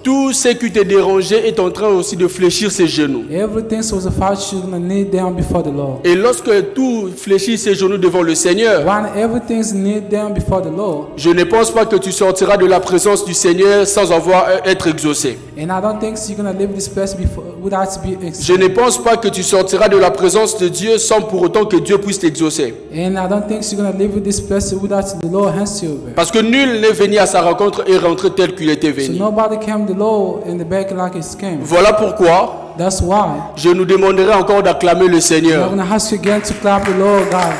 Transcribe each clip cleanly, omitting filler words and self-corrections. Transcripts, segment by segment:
Tout ce qui te dérangeait est en train aussi de fléchir ses genoux. Everything was about you gonna kneel down before the Lord. Et lorsque tout fléchit ses genoux devant le Seigneur, When everything's kneel down before the Lord, je ne pense pas que tu sortiras de la présence du Seigneur sans avoir être exaucé. and I don't think you're gonna leave this place without to be Je ne pense pas que tu sortiras de la présence de Dieu sans pour autant que Dieu puisse t'exaucer. And I don't think you're gonna leave this place without the Lord has you. Parce que nul n'est venu à sa rencontre et rentré tel qu'il était So venu. nobody came to the Lord in the back like he came. Voilà pourquoi That's why je nous demanderai encore d'acclamer le I'm Seigneur. gonna ask you again to clap the Lord God.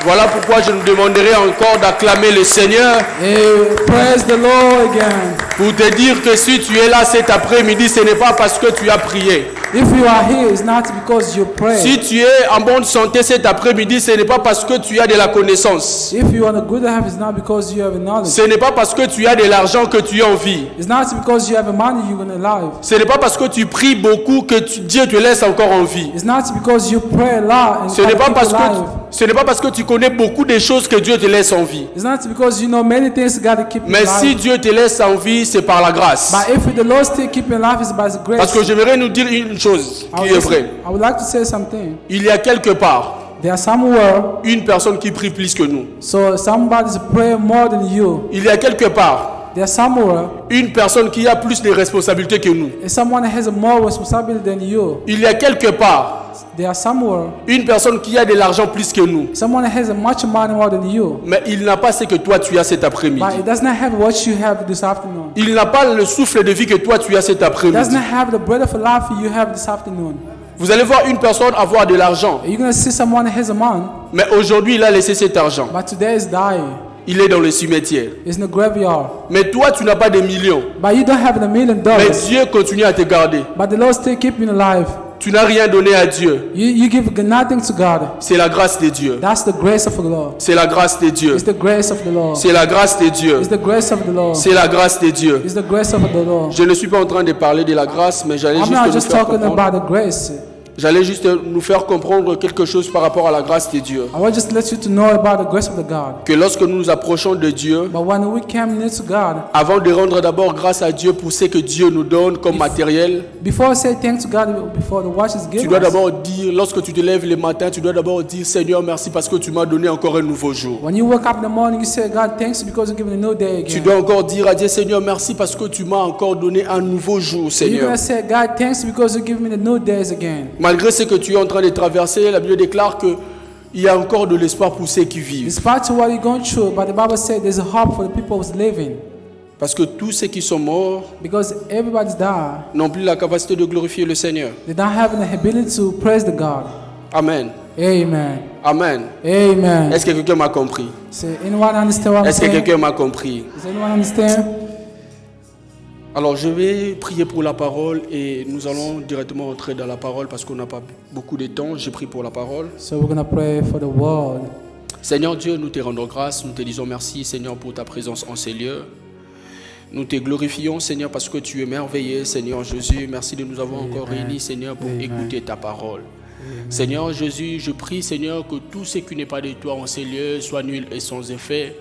Voilà pourquoi je nous demanderai encore d'acclamer le Seigneur Hey, praise the Lord again. pour te dire que si tu es là cet après-midi, ce n'est pas parce que tu as prié. If you are here, it's not because you pray. Si tu es en bonne santé cet après-midi, ce n'est pas parce que tu as de la connaissance. If you are in a good health, it's not because you have knowledge. Ce n'est pas parce que tu as de l'argent que tu es en vie. It's not because you have money you're gonna live. Ce n'est pas parce que tu pries beaucoup que Dieu te laisse encore en vie. It's not because you pray a lot and Ce n'est God pas keep parce you alive. ce n'est pas parce que tu connais beaucoup de choses que Dieu te laisse en vie. It's not because you know many things God keep you Mais si alive. Dieu te laisse en vie, c'est par la grâce. But if the Lord still keep you alive, it's by His grace. Parce que j'aimerais nous dire une chose qui est vraie. I would like to say something. Il y a quelque part There are somewhere, une personne qui prie plus que nous. so somebody's praying more than you. Il y a quelque part There's somewhere, une personne qui a plus de responsabilités que nous. and someone has more responsibility than you. Il y a quelque part There are somewhere, une personne qui a de l'argent plus que nous. someone has much money more than you. Mais il n'a pas ce que toi tu as cet après-midi. But it does not have what you have this afternoon. Il n'a pas le souffle de vie que toi tu as cet It does après-midi. not have the breath of life you have this afternoon. Vous allez voir une personne avoir de l'argent. You're going to see someone that has a money, Mais aujourd'hui il a laissé cet argent. but today is dying. Il est dans le cimetière. It's in the graveyard. Mais toi tu n'as pas de millions. But you don't have the $1 million. Mais Dieu continue à te garder. But the Lord still keeping you alive. Tu n'as rien donné à Dieu. You give nothing to God. C'est la grâce de Dieu. That's the grace of the Lord. C'est la grâce de Dieu. It's the grace of the Lord. C'est la grâce de Dieu. It's the grace of the Lord. C'est la grâce de Dieu. It's the grace of the Lord. Je ne suis pas en train de parler de la grâce, mais I'm not just talking about the grace. J'allais juste nous faire comprendre quelque chose par rapport à la grâce de Dieu. I want just let you to know about the grace of the God. Que lorsque nous nous approchons de Dieu, But when we come near to God, avant de rendre d'abord grâce à Dieu pour ce que Dieu nous donne comme matériel, before I say thanks to God, before the watch is tu given, dois d'abord dire, lorsque tu te lèves le matin, tu dois d'abord dire Seigneur merci parce que tu m'as donné encore un nouveau jour. when you wake up in the morning, you say, God, thanks because you give me a new day Tu again. dois encore dire à Dieu Seigneur merci parce que tu m'as encore donné un nouveau jour You're Seigneur. going to say, God, thanks because you give me the new days again. Malgré ce que tu es en train de traverser, la Bible déclare que il y a encore de l'espoir pour ceux qui vivent. Despite what you're going through, but the Bible says there's a hope for the people who's living. Parce que tous ceux qui sont morts Because everybody's died. n'ont plus la capacité de glorifier le Seigneur. They don't have the ability to praise the God. Amen. Amen. Amen. Amen. Est-ce que quelqu'un m'a compris? So anyone understand what I'm Est-ce que saying? quelqu'un m'a compris? Does anyone understand? Alors je vais prier pour la parole et nous allons directement entrer dans la parole parce qu'on n'a pas beaucoup de temps. J'ai prié pour la parole. So we're going to pray for the world. Seigneur Dieu, nous te rendons grâce, nous te disons merci Seigneur pour ta présence en ces lieux. Nous te glorifions Seigneur parce que tu es merveilleux Seigneur Jésus. Merci de nous avoir encore réunis Seigneur pour écouter ta parole. Seigneur Jésus, je prie Seigneur que tout ce qui n'est pas de toi en ces lieux soit nul et sans effet.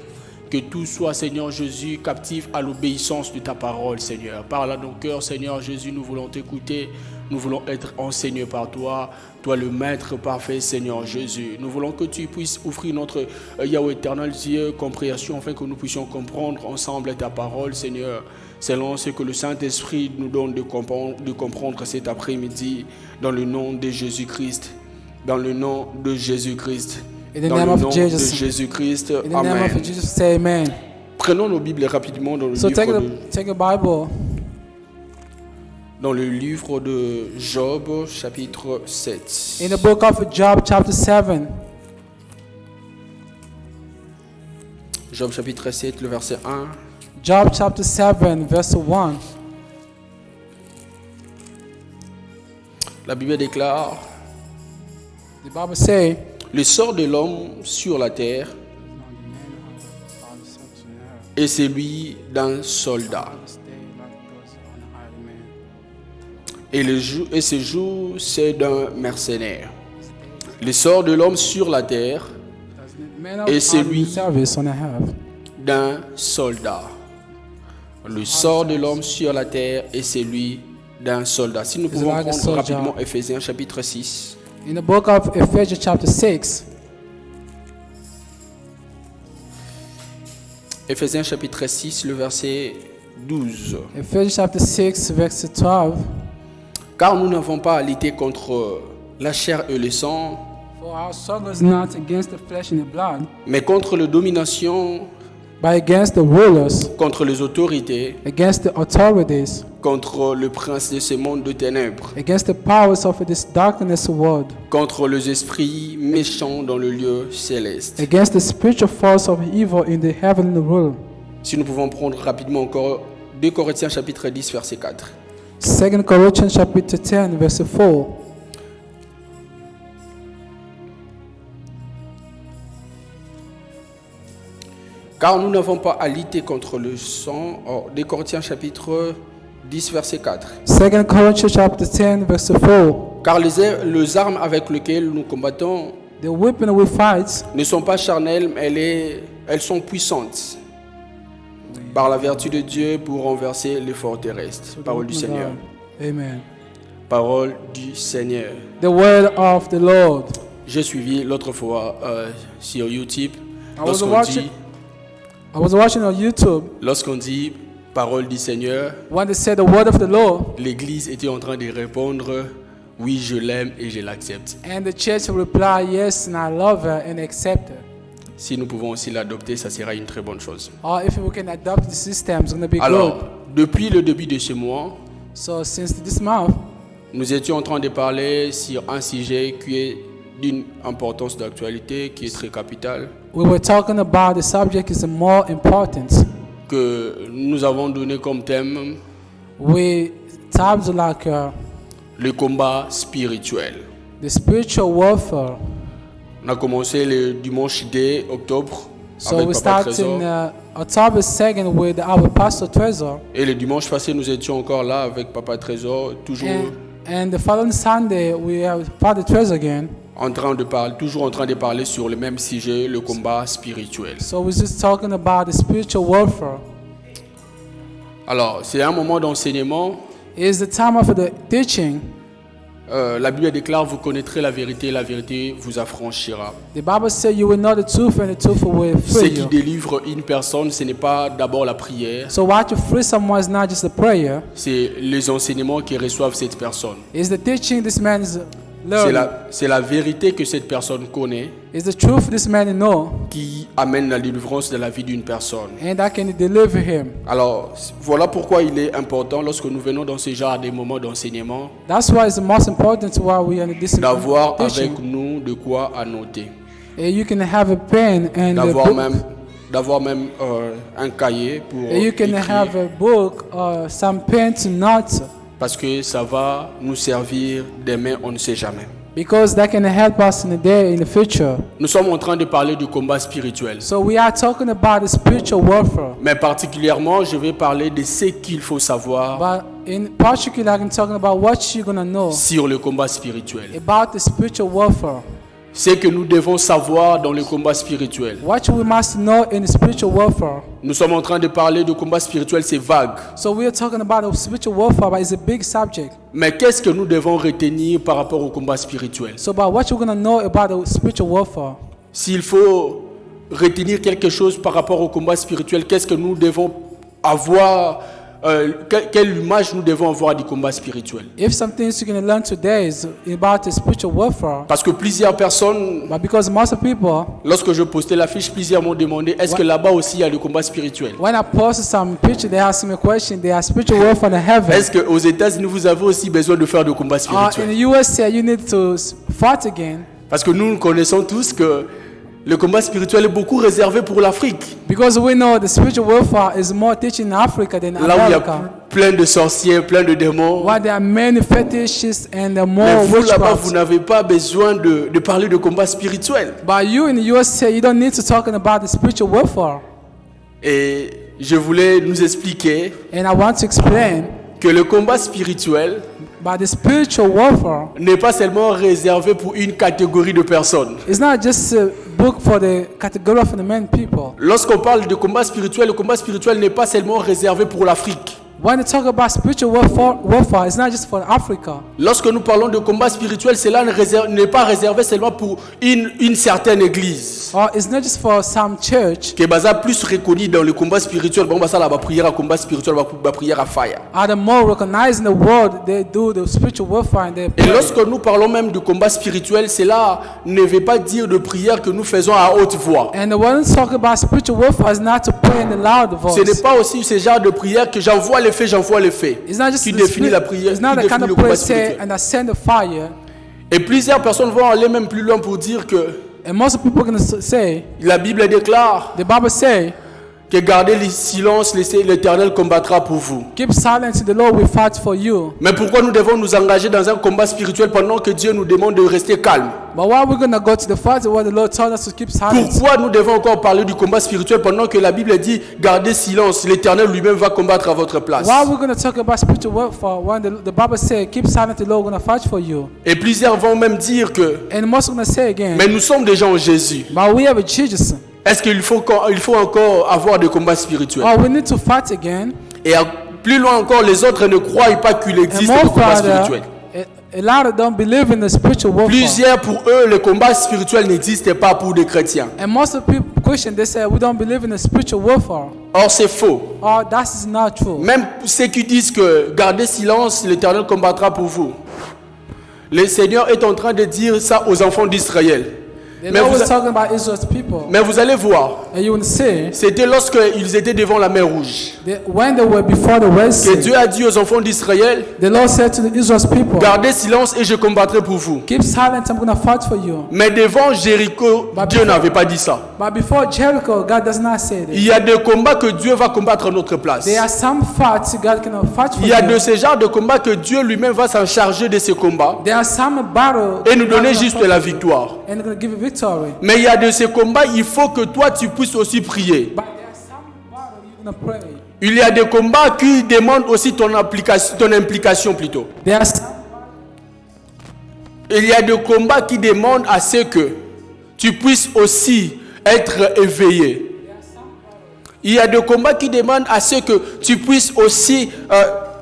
Que tout soit, Seigneur Jésus, captif à l'obéissance de ta parole, Seigneur. Parle à nos cœurs, Seigneur Jésus, nous voulons t'écouter. Nous voulons être enseignés par toi. Toi, le Maître parfait, Seigneur Jésus. Nous voulons que tu puisses offrir notre Yahweh éternel, Dieu, compréhension, afin que nous puissions comprendre ensemble ta parole, Seigneur. Selon ce que le Saint-Esprit nous donne de comprendre cet après-midi, dans le nom de Jésus-Christ. Dans le nom de Jésus-Christ. In the Dans name le of nom Jesus. de Jésus-Christ. In the name Amen. of Jesus, say amen. Prenons nos Bibles rapidement So take a Bible. dans le livre de Job, chapitre 7. In the book of Job, chapter 7. Job, chapitre 7, le verset 1. Job, chapter 7, verse 1. La Bible déclare The Bible says, le sort de l'homme sur la terre est celui d'un soldat. Et ce jour, c'est d'un mercenaire. Le sort de l'homme sur la terre est celui d'un soldat. Le sort de l'homme sur la terre est celui d'un soldat. Si nous pouvons like a prendre soldier. rapidement Éphésiens chapitre 6. In the book of Ephesians chapter 6, Éphésiens chapitre 6, le verset 12. Ephesians chapter 6, verse 12. Car nous n'avons pas à lutter contre la chair et le sang, For our struggle is not against the flesh and the blood, mais contre les dominations, but against the rulers, contre les autorités, against the authorities, contre le prince de ce monde de ténèbres, against the powers of this darkness world, contre les esprits méchants dans le lieu céleste. against the spiritual force of evil in the heavenly realm. Si nous pouvons prendre rapidement encore 2 Corinthiens chapitre 10, verset 4. 2 Corinthians chapter 10, verse 4. Car nous n'avons pas à lutter contre le sang. 2 Corinthiens chapitre 10, verset 4. 2 Corinthians chapter 10, verse 4. Car les armes avec lesquelles nous combattons The weapon we fight ne sont pas charnelles, mais elles sont puissantes par la vertu de Dieu pour renverser les forteresses. Parole du Seigneur. Amen. Parole du Seigneur. The word of the Lord. J'ai suivi l'autre fois sur YouTube was watching- I was watching on YouTube lorsqu'on dit parole du Seigneur, when they said the word of the Lord, l'église était en train de répondre oui, je l'aime et je l'accepte. and the church replied, yes, and I love her and accept her. Si nous pouvons aussi l'adopter, ça sera une très bonne chose. Or if we can adopt the system, it's going to be Alors, good. depuis le début de ce mois, So since this month, nous étions en train de parler sur un sujet qui est d'une importance d'actualité, qui est très capital, we were talking about the subject is more important. que nous avons donné comme thème We times like le combat spirituel. the spiritual warfare. On a commencé le dimanche 2 octobre So avec we Papa start Trésor. in October 2nd with our Pastor Trezor. Et le dimanche passé, nous étions encore là avec Papa Trésor, toujours And the following Sunday, we have Father Trezor again. toujours en train de parler sur le même sujet, le combat spirituel. So we're just talking about the spiritual warfare. Alors, c'est un moment d'enseignement. It's the time of the teaching. La Bible déclare, vous connaîtrez la vérité vous affranchira. The Bible says you will know the truth and the truth will Ce free qui you. délivre une personne, ce n'est pas d'abord la prière, So what you free someone is not just a prayer. c'est les enseignements que reçoivent cette personne. It's the teaching this man is learning. C'est la vérité que cette personne connaît It's the truth this man know, qui amène la délivrance de la vie d'une personne. and that can deliver him. Alors, voilà pourquoi il est important lorsque nous venons dans ce genre de moments d'enseignement That's why it's the most important why we are in this d'avoir teaching. avec nous de quoi annoter, And you can have a pen and a book. d'avoir même un cahier pour And you can écrire, have a book or some pen to note, parce que ça va nous servir demain, on ne sait jamais. because that can help us in the day, in the future. Nous sommes en train de parler du combat spirituel, So we are talking about the spiritual warfare. mais particulièrement je vais parler de ce qu'il faut savoir But in particular, I'm talking about what you're going to know sur le combat spirituel. about the spiritual warfare. Ce que nous devons savoir dans le combat spirituel. What we must know in the spiritual warfare. Nous sommes en train de parler du combat spirituel, c'est vague. So we are talking about the spiritual warfare, but it's a big subject. Mais qu'est-ce que nous devons retenir par rapport au combat spirituel? So about what you're going to know about the spiritual warfare. S'il faut retenir quelque chose par rapport au combat spirituel, qu'est-ce que nous devons avoir, quelle image nous devons avoir du combat spirituel? If some things you're going to learn today is about the spiritual warfare, Parce que plusieurs personnes, but because most of people, lorsque je postais l'affiche, plusieurs m'ont demandé, est-ce que là-bas aussi il y a le combat spirituel? when I post some picture, they ask me a question. They are spiritual warfare in heaven. Est-ce qu'aux États-Unis, vous avez aussi besoin de faire du combat In spirituel? the USA, you need to fight again, Parce que nous connaissons tous que le combat spirituel est beaucoup réservé pour l'Afrique. because we know the spiritual warfare is more teaching in Africa than Là où il y a America. plein de sorciers, plein de démons. Why there are many fetishes and Mais more vous là-bas, vous witchcraft. n'avez pas besoin de parler de combat spirituel. But you in the USA, you don't need to talk about the spiritual warfare. Et je voulais nous expliquer And I want to explain que le combat spirituel But the spiritual warfare n'est pas seulement réservé pour une catégorie de personnes. is not just a book for the category of the men people. Lorsqu'on parle de combat spirituel, le combat spirituel n'est pas seulement réservé pour l'Afrique. When you talk about spiritual warfare, it's not just for Africa. Lorsque nous parlons de combat spirituel, cela n'est pas réservé seulement pour une certaine église. Or it's not just for some church. Qui est basé plus reconnu dans le combat spirituel. Bon, ça la prière à combat spirituel, la prière à fire. Are the more recognized in the world, they do the spiritual warfare and they Et pray. lorsque nous parlons même de combat spirituel, cela ne veut pas dire de prière que nous faisons à haute voix. And when we talk about spiritual warfare, is not to pray in a loud voice. Ce n'est pas aussi ce genre de prière que j'envoie les faits. It's not just Qui the définit spirit, la prière, it's not qui the kind définit of le combat prayer say spirituel. and I send the fire. Et plusieurs personnes vont aller même plus loin pour dire que And most people are going to say, la Bible déclare the Bible say, que gardez le silence, l'Éternel combattra pour vous. keep silence, the Lord will fight for you. Mais pourquoi nous devons nous engager dans un combat spirituel pendant que Dieu nous demande de rester calme? But why we're going to go to the fight where the Lord told us to keep silence? Pourquoi nous devons encore parler du combat spirituel pendant que la Bible dit gardez silence, l'Éternel lui-même va combattre à votre place? Why we're going to talk about spiritual warfare when the Bible says keep silent, the Lord is going to fight for you? Et plusieurs vont même dire que And most are going to say again, mais nous sommes déjà en Jésus. but we have a Jesus. Est-ce qu'il faut encore avoir des combats spirituels? Well, we need to fight again. Et plus loin encore, les autres ne croient pas qu'il And existe more des combats further, spirituels. a lot of them believe in the spiritual warfare. Plusieurs, pour eux, le combat spirituel n'existe pas pour des chrétiens. And most of the people question, they say we don't believe in the spiritual warfare. Or, c'est faux. Oh, that is not true. Même ceux qui disent que gardez silence, l'Éternel combattra pour vous. Le Seigneur est en train de dire ça aux enfants d'Israël. The Mais Lord vous, was talking about Israel's people. mais vous allez voir, And you will see c'était lorsqu'ils étaient devant la mer Rouge that when they were before the Red que Sea, Dieu a dit aux enfants d'Israël, the Lord said to the Israel's people, gardez silence et je combattrai pour vous. keep silent, I'm going to fight for you. Mais devant Jéricho, Dieu n'avait pas dit ça. But before Jericho, God does not say Il that. y a des combats que Dieu va combattre à notre place. There are some fights God cannot fight for Il y a de you. ces genres de combats que Dieu lui-même va s'en charger de ces combats There are some battles et nous donner juste la victoire. and going to give you victory. Mais il y a de ces combats, il faut que toi tu puisses aussi prier. But there are some battles you're going to pray. Il y a des combats qui demandent aussi ton implication plutôt. There are some Il y a des combats qui demandent à ce que tu puisses aussi être éveillé. Il y a des combats qui demandent à ce que tu puisses aussi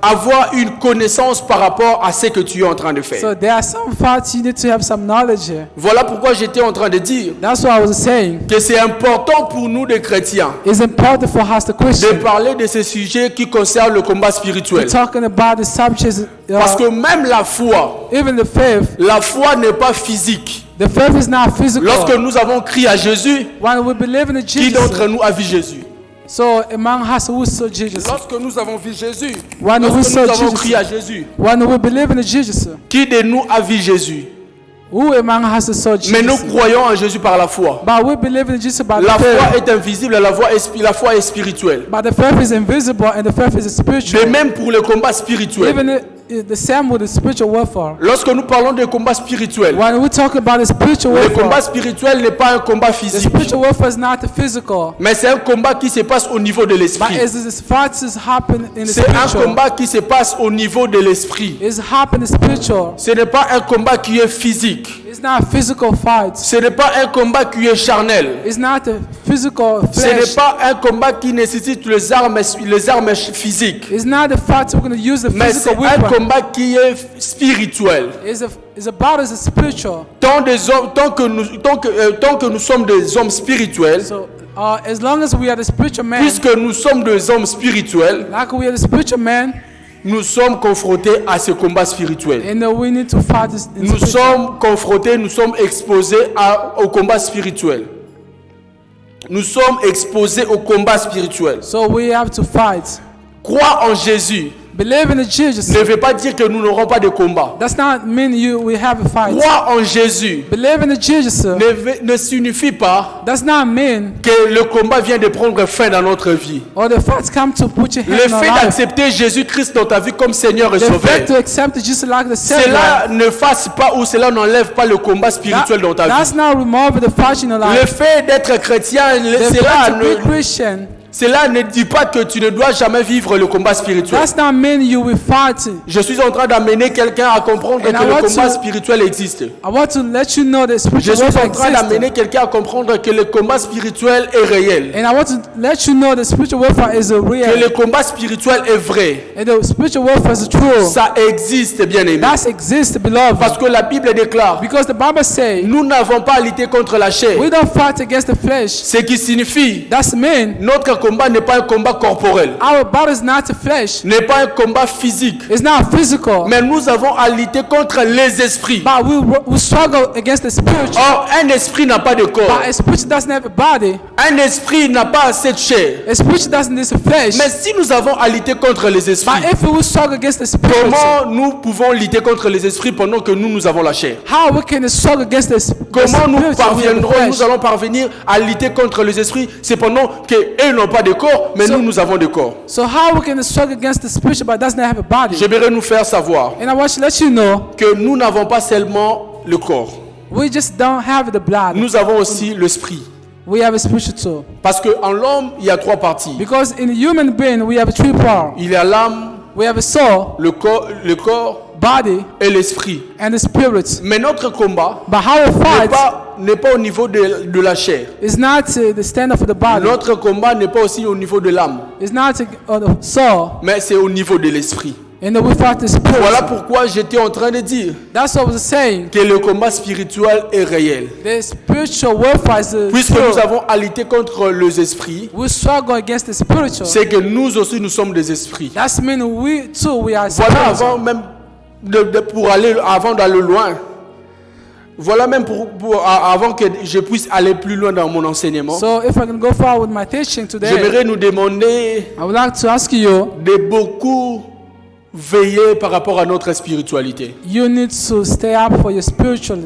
avoir une connaissance par rapport à ce que tu es en train de faire. So there are some fights you need to have some knowledge. Voilà pourquoi j'étais en train de dire That's what I was saying. que c'est important pour nous les chrétiens It's important for us, the de Christian, parler de ces sujets qui concernent le combat spirituel. talking about the subjects. Parce que même la foi n'est pas physique. The faith is not physical. Lorsque nous avons crié à Jésus, When we believe in qui Jesus, d'entre nous a vu Jésus? so among us who saw Jesus. Lorsque nous avons vu Jésus, When we lorsque saw nous avons Jesus, crié à Jésus, when we believe in Jesus, qui de nous a vu Jésus? who among us saw Jesus? Mais nous croyons en Jésus par la foi. But we believe in Jesus by La the faith. foi est invisible, la foi est spirituelle. But the faith is invisible and the faith is spiritual. De même pour le combat spirituel. Even the same with the spiritual warfare. Lorsque nous parlons de combat spirituel, When we talk about the spiritual le combat warfare, spirituel n'est pas un combat the physique, spiritual warfare is not physical, mais c'est un combat qui se passe au niveau de but l'esprit. it's fights happen in the C'est un spiritual. combat qui se passe au niveau de l'esprit. It's happen spiritual. Ce n'est pas un combat qui est physique. It's not a physical fight. Ce n'est pas un combat qui est charnel. It's not a physical Ce n'est flesh. pas un combat qui nécessite les armes physiques. It's not a fight we're going to use the Mais c'est physical un weapon. combat qui est spirituel. It's a battle is spiritual. Tant que nous sommes des hommes spirituels, So as long as we are the spiritual man, puisque nous sommes des hommes spirituels, like we are the spiritual man, nous sommes confrontés à ce combat spirituel. and we need to fight this in Nous spiritual. sommes confrontés, nous sommes exposés au combat spirituel. Nous sommes exposés au combat spirituel. So we have to fight. Croire en Jésus Believe in Jesus. ne veut pas dire que nous n'aurons pas de combat. Does not mean we have a fight. Croire en Jésus Believe in Jesus ne signifie pas does not mean que le combat vient de prendre fin dans notre vie. or the fight come to put your Le hand on fait life. d'accepter Jésus-Christ dans ta vie comme Seigneur et The fact Sauveur, to accept Jesus like the Savior. cela ne fasse pas ou cela n'enlève pas le combat spirituel dans ta vie. That's not remove the fight in your Le life. fait d'être chrétien, The cela fact to be ne, Christian, Cela ne dit pas que tu ne dois jamais vivre le combat spirituel. That's not mean you will fight. Je suis en train d'amener quelqu'un à comprendre que And I le want combat to- spirituel existe. I want to let you know that Je spiritual suis warfare en train d'amener exists. quelqu'un à comprendre que le combat spirituel est réel. And I want to let you know that spiritual warfare is a Que real. le combat spirituel est vrai. And the spiritual warfare is true. Ça existe, bien aimé. That exists, beloved. Parce que la Bible déclare, Because the Bible says nous n'avons pas à lutter contre la chair. we don't fight against the flesh. Ce qui signifie, That's mean notre combat n'est pas un combat corporel, our battle is not the flesh. n'est pas un combat physique. It's not physical. Mais nous avons à lutter contre les esprits. But we struggle against the spiritual. Or, un esprit n'a pas de corps. But a spirit doesn't have a body. Un esprit n'a pas cette chair. A spirit doesn't need a flesh. Mais si nous avons à lutter contre les esprits, But if we struggle against the spirit, comment nous pouvons lutter contre les esprits pendant que nous avons la chair? how we can struggle against the Comment nous spirit parviendrons, flesh? nous allons parvenir à lutter contre les esprits, c'est pendant qu'eux n'ont pas de corps, mais So- nous avons des corps. So how we can struggle against the spirit but doesn't have a body? J'aimerais nous faire savoir And I want to let you know que nous n'avons pas seulement le corps, we just don't have the blood. nous avons aussi l'esprit. We have a spirit too. Parce qu'en l'homme, il y a trois parties. Because in a human being we have three parts. Il y a l'âme, We have a soul, le corps body, et l'esprit. and the spirit. Mais notre combat But how we fight n'est pas au niveau de la chair. is not the standard for the body. Notre combat n'est pas aussi au niveau de l'âme, It's not the soul. mais c'est au niveau de l'esprit. And then we fight the spirit. Voilà pourquoi j'étais en train de dire That's what I was saying. que le combat spirituel est réel. The spiritual warfare is Puisque true. nous avons à lutter contre les esprits, We struggle against the spiritual. c'est que nous aussi nous sommes des esprits. That's mean we too we are Voilà spiritual. avant même avant d'aller loin. Voilà même avant que je puisse aller plus loin dans mon enseignement. So if I can go forward with my teaching today, J'aimerais nous demander I would like to ask you, de beaucoup veiller par rapport à notre spiritualité. you need to stay up for your spiritual.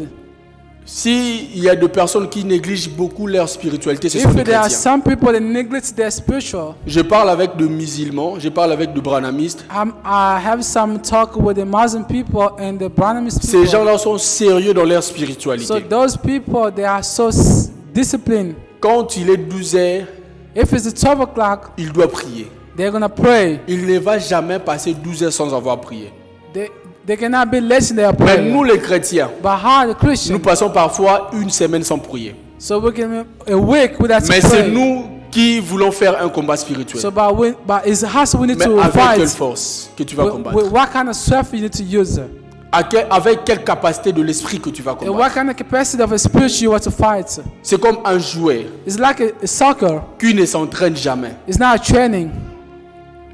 S'il y a des personnes qui négligent beaucoup leur spiritualité, ce sont If les there are chrétiens. some people that neglect their spiritual, Je parle avec de musulmans, je parle avec de branhamistes. I have some talk with the Muslim people and the Brahmins Ces people. gens-là sont sérieux dans leur So spiritualité. those people, they are so disciplined. Quand il est 12 heures, If it's 12 o'clock, il doit prier. they're gonna pray. Il ne va jamais passer 12 heures sans avoir prié. They cannot be less in their Mais prayer. nous les chrétiens, But how the Christian? nous passons parfois une semaine sans prier. So we can a week without Mais c'est praying. nous qui voulons faire un combat spirituel. So but it's us we need Mais to avec quelle fight. force que tu vas With combattre? what kind of strength you need to use? Avec quelle capacité de l'esprit que tu vas And combattre? what kind of capacity of a spirit you want to fight? C'est comme un jouet It's like a soccer. qui ne s'entraîne jamais. It's not a training.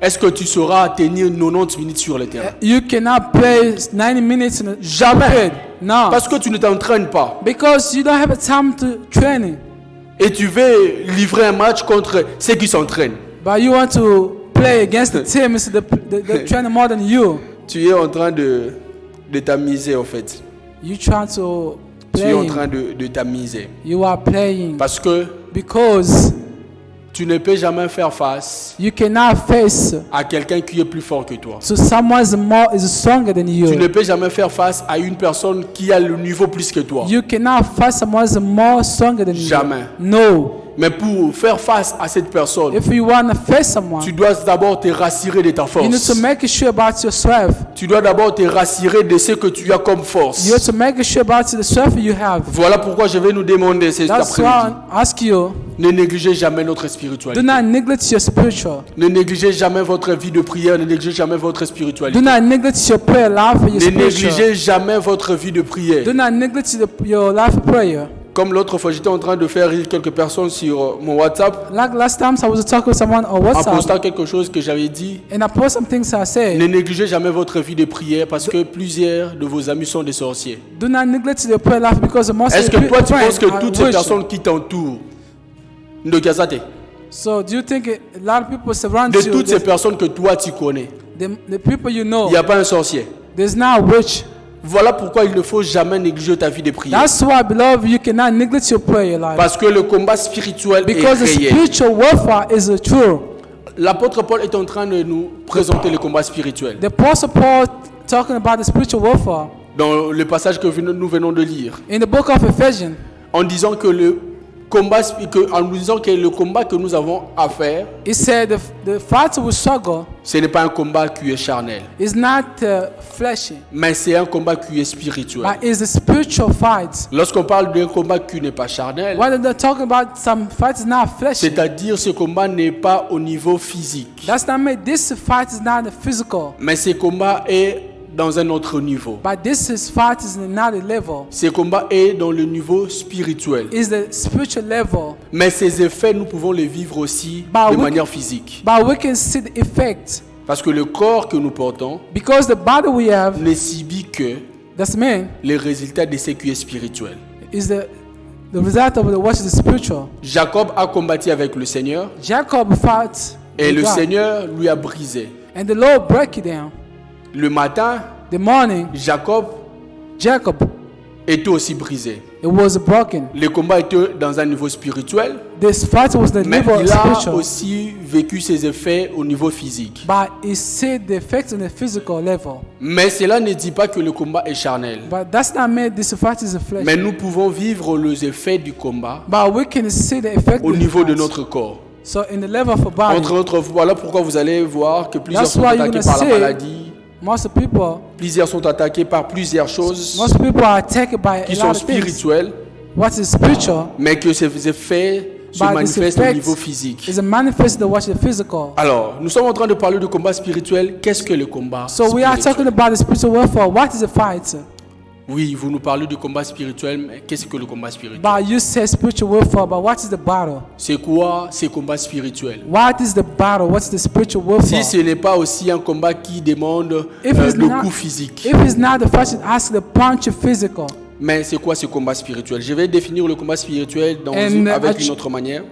Est-ce que tu sauras tenir 90 minutes sur le terrain? You cannot play 90 minutes in a Jamais. field. No. Parce que tu ne t'entraînes pas. Because you don't have a time to training. Et tu veux livrer un match contre ceux qui s'entraînent. But you want to play against the team is the training more than you. Tu es en train de t'amuser en fait. You trying to Tu es en play. train de t'amuser. You are playing. Parce que Because tu ne peux jamais faire face you cannot face à quelqu'un qui est plus fort que toi. to someone is stronger than Tu ne you. peux jamais faire face à une personne qui a le niveau plus que toi. You cannot fight someone is more stronger than you. Jamais. No. Mais pour faire face à cette personne, If you want to face someone, tu dois d'abord te rassurer de ta you need to force. make sure about your strength. Tu dois d'abord te rassurer de ce que tu as comme You force. have to make sure about the strength you have. Voilà pourquoi je vais nous demander cet That's why après-midi. I ask you, Ne négligez jamais notre do spiritualité. not neglect your spiritual. Ne négligez jamais votre vie de prière. Ne négligez jamais votre Do spiritualité. not neglect your prayer life or your Ne spiritual. négligez jamais votre vie de prière. Do not neglect your life of prayer. Comme l'autre fois, j'étais en train de faire rire quelques personnes sur mon WhatsApp Like last time, I was talking with someone on en WhatsApp, postant quelque chose que j'avais dit. and I post some things I say. Ne négligez jamais votre vie de prière parce que plusieurs de vos amis sont des sorciers. Do not neglect your prayer life because most Est-ce of que your toi tu friends penses que are toutes ces witches. personnes qui t'entourent, de Gazate, So do you think a lot of people surround de you? toutes ces personnes que toi tu connais, The people you know, il n'y a pas un sorcier? there's not a witch. Voilà pourquoi il ne faut jamais négliger ta vie de prière. That's why, beloved, you cannot neglect your prayer life. Parce que le combat spirituel Because est the réel. spiritual warfare is true. L'apôtre Paul est en train de nous présenter le combat spirituel. The Apostle Paul talking about the spiritual warfare Dans le passage que nous venons de lire, in the book of Ephesians, en disant que en nous disant que le combat que nous avons à faire, He said the fight we struggle ce n'est pas un combat qui est charnel, is not fleshy, mais c'est un combat qui est spirituel. but is a spiritual fight. Lorsqu'on parle d'un combat qui n'est pas charnel, When they're talking about some fight is not fleshy, c'est-à-dire ce combat n'est pas au niveau physique, that's not mean this fight is not physical, mais ce combat est dans un autre niveau. but fight is another level. Ce combat est dans le niveau spirituel. Is the spiritual level, Mais ces effets, nous pouvons les vivre aussi Bah, de oui. manière physique. but we can see the effect Parce que le corps que nous portons because the body we have, ne subit que that's mean, les résultats de ce qui est spirituel. is the result of what is the spiritual. Jacob a combattu avec le Seigneur Jacob fought et with le God, Seigneur lui a brisé. and the Lord break it down. Le matin, The morning, Jacob Jacob, était aussi brisé. it was broken. Le combat était dans un niveau spirituel, This fight was the mais level il a spiritual, aussi vécu ses effets au niveau physique. but he see the effects on the physical level. Mais cela ne dit pas que le combat est charnel. But that's not mean this fight is a flesh. Mais nous pouvons vivre les effets du combat But we can see the effect au of the niveau de fight. notre corps. So in the level of a body, Entre autres, voilà pourquoi vous allez voir que plusieurs That's sont why you're attaqués gonna par la see maladie, most people, plusieurs sont attaqués par plusieurs choses most people are attacked by qui a sont lot of things. spirituelles, What is spiritual, mais que ces effets se but this manifestent au effect niveau physique. is a manifest of what is physical. Alors, nous sommes en train de parler de combat spirituel. Qu'est-ce que le combat So we are spirituel? talking about the spiritual warfare. What is a fight? Oui, vous nous parlez du combat spirituel, mais qu'est-ce que le combat spirituel? But you say spiritual warfare, but what is the battle? C'est quoi ces combats spirituels? What is the battle? What's the spiritual warfare? Si ce n'est pas aussi un combat qui demande If it's le not- coup physique. If it's not the fight, it asks the punch physical. Mais c'est quoi ce combat spirituel? Je vais définir le combat spirituel And, avec I- une autre manière.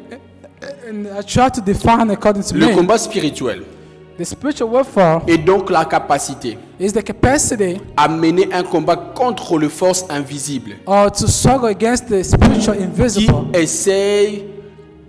And I try to define according to Le me. combat spirituel The spiritual warfare est donc la capacité is the capacity à mener un combat contre les forces invisibles or to struggle against the spiritual qui invisible essayent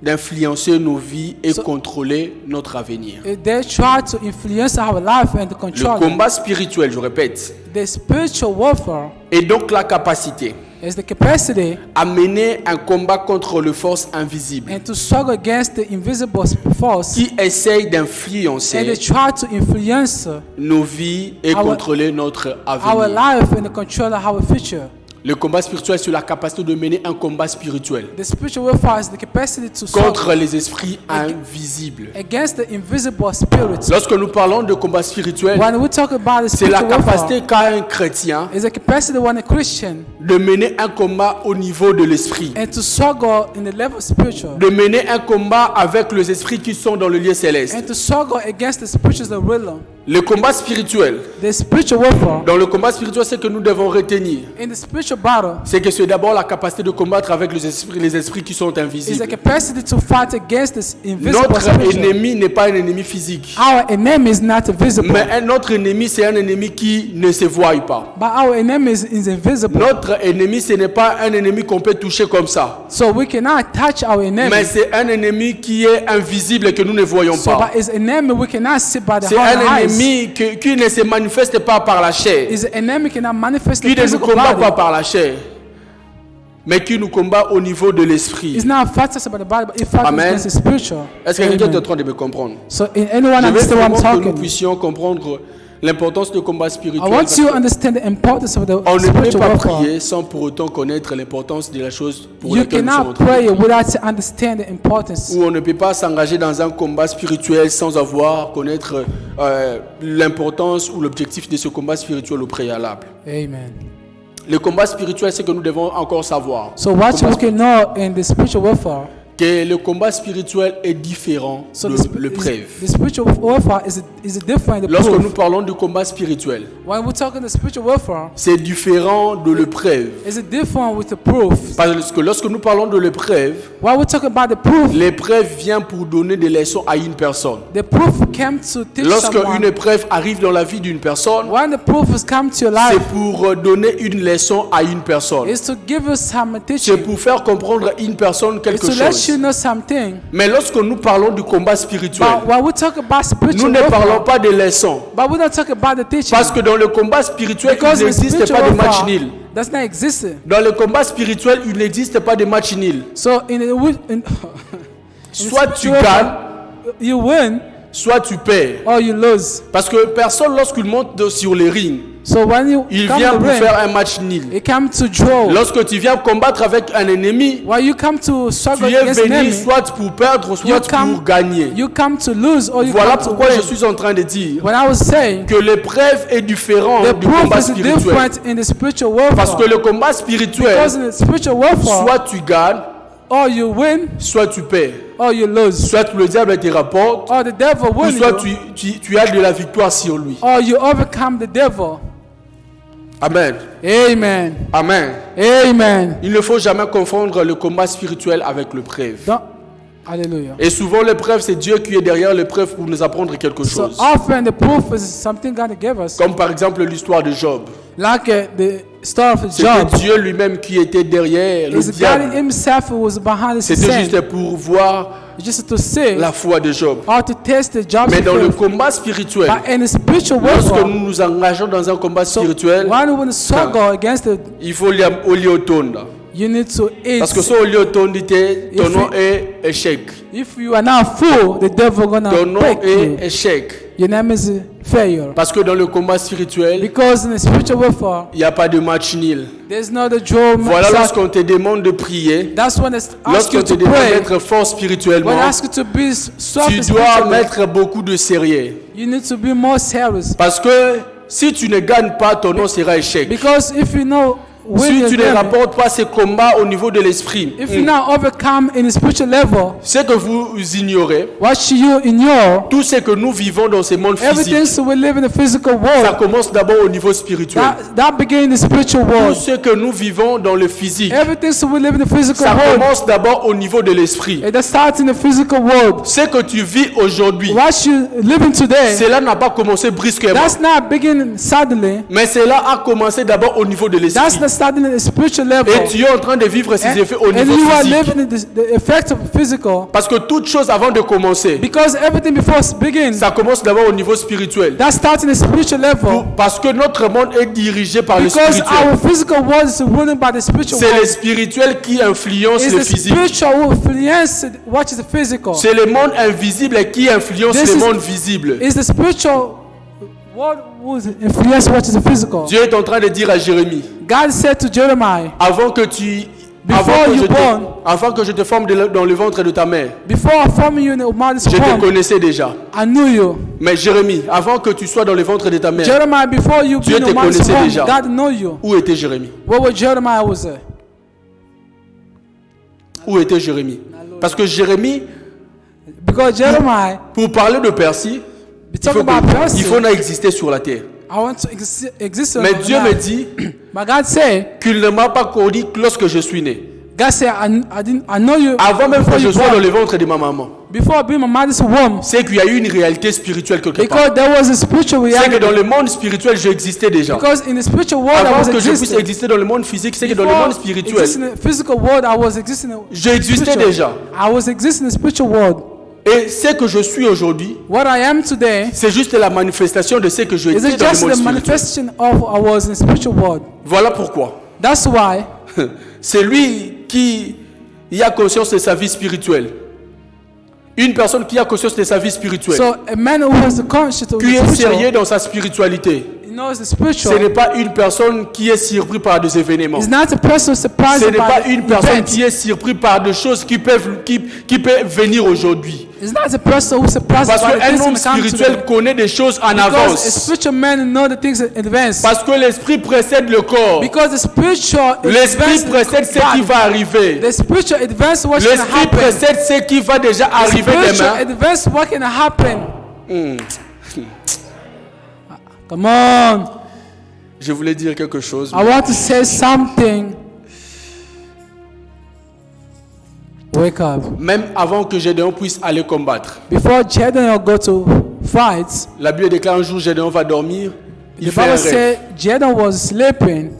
d'influencer nos vies et So- contrôler notre avenir. They try to influence our life and to Le control it. combat spirituel, je répète, The spiritual warfare est donc la capacité is the capacity à mener un combat contre les forces invisibles and to struggle against the invisible force qui essayent and they d'influencer try to influence nos vies et Our- contrôler notre our avenir. life and to control our future. Le combat spirituel, c'est la capacité de mener un combat spirituel The spiritual warfare is the capacity to contre struggle les esprits invisibles. against the invisible spirits. Lorsque nous parlons de combat spirituel, When we talk about the c'est la spiritual capacité warfare, qu'a un chrétien it's a capacity when a Christian de mener un combat au niveau de l'esprit, and to struggle in the level spiritual de mener un combat avec les esprits qui sont dans le lieu céleste. and to struggle against the spiritual realm. Le combat spirituel, The spiritual warfare dans le combat spirituel, c'est que nous devons retenir, in the spiritual battle c'est que c'est d'abord la capacité de combattre avec les esprits qui sont is the invisibles. capacity to fight against this invisible Notre spiritual. ennemi n'est pas un ennemi physique, Our enemy is not visible, mais un autre ennemi, c'est un ennemi qui ne se voit pas. but our enemy is invisible. Notre ennemi, ce n'est pas un ennemi qu'on peut toucher comme ça, So we cannot touch our enemy. mais c'est un ennemi qui est invisible et que nous ne voyons So pas. but is an enemy we cannot see by the C'est un eyes. ennemi qui ne se manifeste pas par la chair, Is an enemy cannot manifest the qui ne nous physical combat body. pas par la chair, mais qui nous combat au niveau de l'esprit. It's not fights us about the body, but it fights Amen. against the spiritual. Est-ce que quelqu'un est en Amen. train de me comprendre? So in anyone Je veux understand what I'm vraiment que nous talking? puissions comprendre l'importance du combat I spirituel. want parce you que to understand the importance of the on ne peut spiritual pas warfare. prier sans pour autant connaître l'importance de la chose pour You laquelle nous sommes en cannot train de pray prier. without to understand the importance. Ou on ne peut pas s'engager dans un combat spirituel sans avoir connaître l'importance ou l'objectif de ce combat spirituel au préalable. Amen. Le combat spirituel, c'est que nous devons encore savoir So what Combat you can know in the spiritual warfare. que le combat spirituel est différent So de the l'épreuve. spiritual warfare is different. The Lorsque nous proof. parlons du combat spirituel, When we talk in the spiritual warfare, c'est différent de l'épreuve. is it different with the proof? Parce que lorsque nous parlons de l'épreuve, When we talk about the proof, l'épreuve vient pour donner des leçons à une personne. the proof came to teach Lorsque someone. une épreuve arrive dans la vie d'une personne, When the proof has come to your c'est life, pour donner une leçon à une personne. is to give you some C'est teaching. pour faire comprendre à une personne It's quelque to let chose. you know something. Mais lorsque nous parlons du combat spirituel, But when we talk about nous spiritual ne parlons warfare, pas des leçons. but we don't talk about the teaching. Parce que dans le combat spirituel, Because il in n'existe spiritual pas de match warfare nul. does not exist. Dans le combat spirituel, il n'existe pas de match nul. So in Soit tu spiritual gagnes, warfare, you win soit tu perds. or you lose. Parce que personne, lorsqu'il monte sur les rings, So when you il come vient to pour ring, faire un match nul. it comes to draw. Lorsque tu viens combattre avec un ennemi, When you come to tu struggle es against an venu enemy, soit pour perdre, soit you pour come, gagner. you come to lose or you Voilà come to pourquoi win. je suis en train de dire When I was saying que l'épreuve est différente the du proof combat is spirituel. different in the spiritual Parce que warfare. le combat spirituel, Because in the spiritual warfare, soit tu gagnes, or you win soit tu perds. or you lose. Soit le diable te rapporte, Or the devil ou wins soit you, tu as de la victoire sur lui. or you overcome the devil. Amen. Amen. Amen. Amen. Il ne faut jamais confondre le combat spirituel avec l'épreuve. Don't, hallelujah. Et souvent l'épreuve, c'est Dieu qui est derrière l'épreuve pour nous apprendre quelque So chose. often the proof is something God gave us. Comme par exemple l'histoire de Job. Like the story of C'était Job. Dieu lui-même qui était derrière le It's God diable. himself who was behind the C'était sin. juste pour voir Just to see la foi de Job. or to test the Job's Mais dans le faith. combat spirituel, But in the spiritual lorsque warfare, nous nous engageons dans un combat spirituel, when we struggle against it, il faut oliotonda. you need to eat. Parce que ce oliotonda, ton If nom we- est échec. If you are not full, the devil gonna Ton nom break you. est échec. Your name is failure. Parce que dans le combat spirituel, Because in the spiritual warfare, il n'y a pas de match nul. there's not a draw. Voilà lorsqu'on te demande de prier, That's when it's asked lorsqu'on you te to demande pray. d'être fort spirituellement, When asked you to be strong tu dois spiritually, mettre beaucoup de sérieux. you need to be more serious. Parce que si tu ne gagnes pas, ton nom sera échec. Because if you know when Si you're tu ne there, rapportes pas ces combats au niveau de l'esprit, if you not overcome in the spiritual level, ce que vous ignorez, what you ignore, tout ce que nous vivons dans ce monde everything physique, so we live in the physical ça world. commence d'abord au niveau spirituel. That begins in the spiritual Tout world. ce que nous vivons dans le physique, Everything so we live in the physical ça world. commence d'abord au niveau de l'esprit. It starts in the physical world. Ce que tu vis aujourd'hui, What you living today, cela n'a pas commencé brusquement, that's not beginning suddenly. mais cela a commencé d'abord au niveau de That's l'esprit. the starting in the spiritual level. Et tu es en train de vivre ces effets au And niveau you are physique. living in the effect of physical. Parce que toute chose avant de commencer, Because everything before it begins, ça commence d'abord au niveau spirituel. that starts in the spiritual level. Parce que notre monde est dirigé par le Because spirituel. our physical world is ruled by the spiritual C'est le world. spirituel qui influence It's le the physique. spiritual who influence what is the physical. C'est le monde invisible qui influence This le is- monde visible. It's the spiritual world who influence what is the physical. Dieu est en train de dire à Jérémie, God said to Jeremiah, avant que tu... Before you born, Avant que je te forme dans le ventre de ta mère, before I formed you in the mother's je te womb, connaissais déjà. I knew you. Mais Jérémie, avant que tu sois dans le ventre de ta mère, Jeremiah, before you Dieu be in te the mother's connaissait womb, déjà. God know you. où était Jérémie? Where was Jeremiah was there? Où était Jérémie? Parce que Jérémie, Because Jeremiah, pour parler de Persie, we talk about Percy. il faut exister sur la terre. I want to exist on Mais the Dieu me earth. dit But God said, qu'il ne m'a pas connu lorsque je suis né. God said, I know you Avant même before que je you sois dans born. le ventre de ma maman. Before being my mother's womb. C'est qu'il y a eu une réalité spirituelle quelque part. Because there was a spiritual C'est que reality. dans le monde spirituel, j'existais déjà. Because in the spiritual world I Avant was que je puisse existing. exister dans le monde physique, c'est que dans le Before monde spirituel, existing in the physical world, I was existing in j'existais spiritual. déjà. I was existing in the spiritual world. Et ce que je suis aujourd'hui, What I am today c'est juste la manifestation de ce que je is étais it dans le just monde the spirituel. manifestation of I was in the spiritual world. Voilà pourquoi. That's why C'est lui qui a conscience de sa vie spirituelle. Une personne qui a conscience de sa vie spirituelle, so a man who has the conscience of the qui est spiritual, sérieux dans sa spiritualité, he knows the ce spiritual. n'est pas une personne qui est surpris par des événements. He's not a person surprised Ce n'est pas by une personne events. qui est surpris par des choses qui peuvent venir aujourd'hui. He's not a person who's surprised Parce by the qu'un things homme that come to spirituel them. connaît des choses en Because a avance. spiritual man know the things in advance. Parce que l'esprit précède le corps. Because the spiritual L'esprit advance précède ce qui va arriver. the spiritual advance what's going to L'esprit happen. précède ce qui va déjà The arriver spiritual demain. advance what can happen. Come on. Je voulais dire quelque chose. I want to say something. Wake up. Même avant que Gédéon puisse aller combattre. Before Gideon go to fight, La Bible déclare un jour Gédéon va dormir. Il the fait un Bible rêve. said Gideon was sleeping.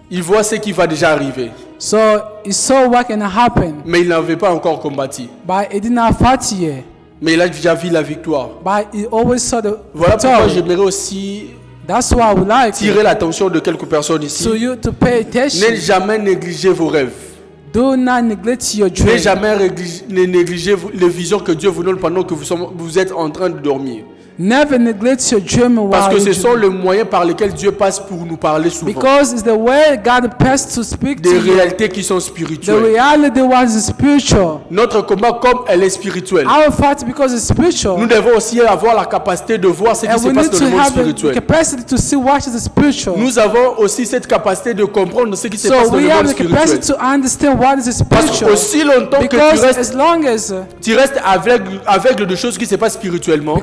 Il voit ce qui va déjà arriver. So he saw what can happen, mais il n'avait pas encore combattu. but he did not fight yet. Mais il a déjà vu la victoire. But he always saw the Voilà pourquoi victory. j'aimerais aussi That's why I would like tirer l'attention de quelques personnes ici. to you to pay Ne attention. jamais négliger vos rêves. Do not neglect your Ne dream. jamais négliger les visions que Dieu vous donne pendant que vous êtes en train de dormir. Never neglect your dream Parce while que ce you sont dream. les moyens par lesquels Dieu passe pour nous parler souvent. Because it's the way God passed to speak to Des you. réalités qui sont The spirituelles. reality was spiritual. Notre combat, comme elle est spirituelle, Our fight because it's spiritual. nous devons aussi avoir la capacité de voir ce qui And se we passe need dans to le monde have the spirituel. capacity to see what is spiritual. Nous avons aussi cette capacité de comprendre ce qui se So passe dans we le have monde the capacity spirituel. to understand what is Parce spiritual. qu'aussi longtemps que Because as long as aveugle de choses qui se passent spirituellement,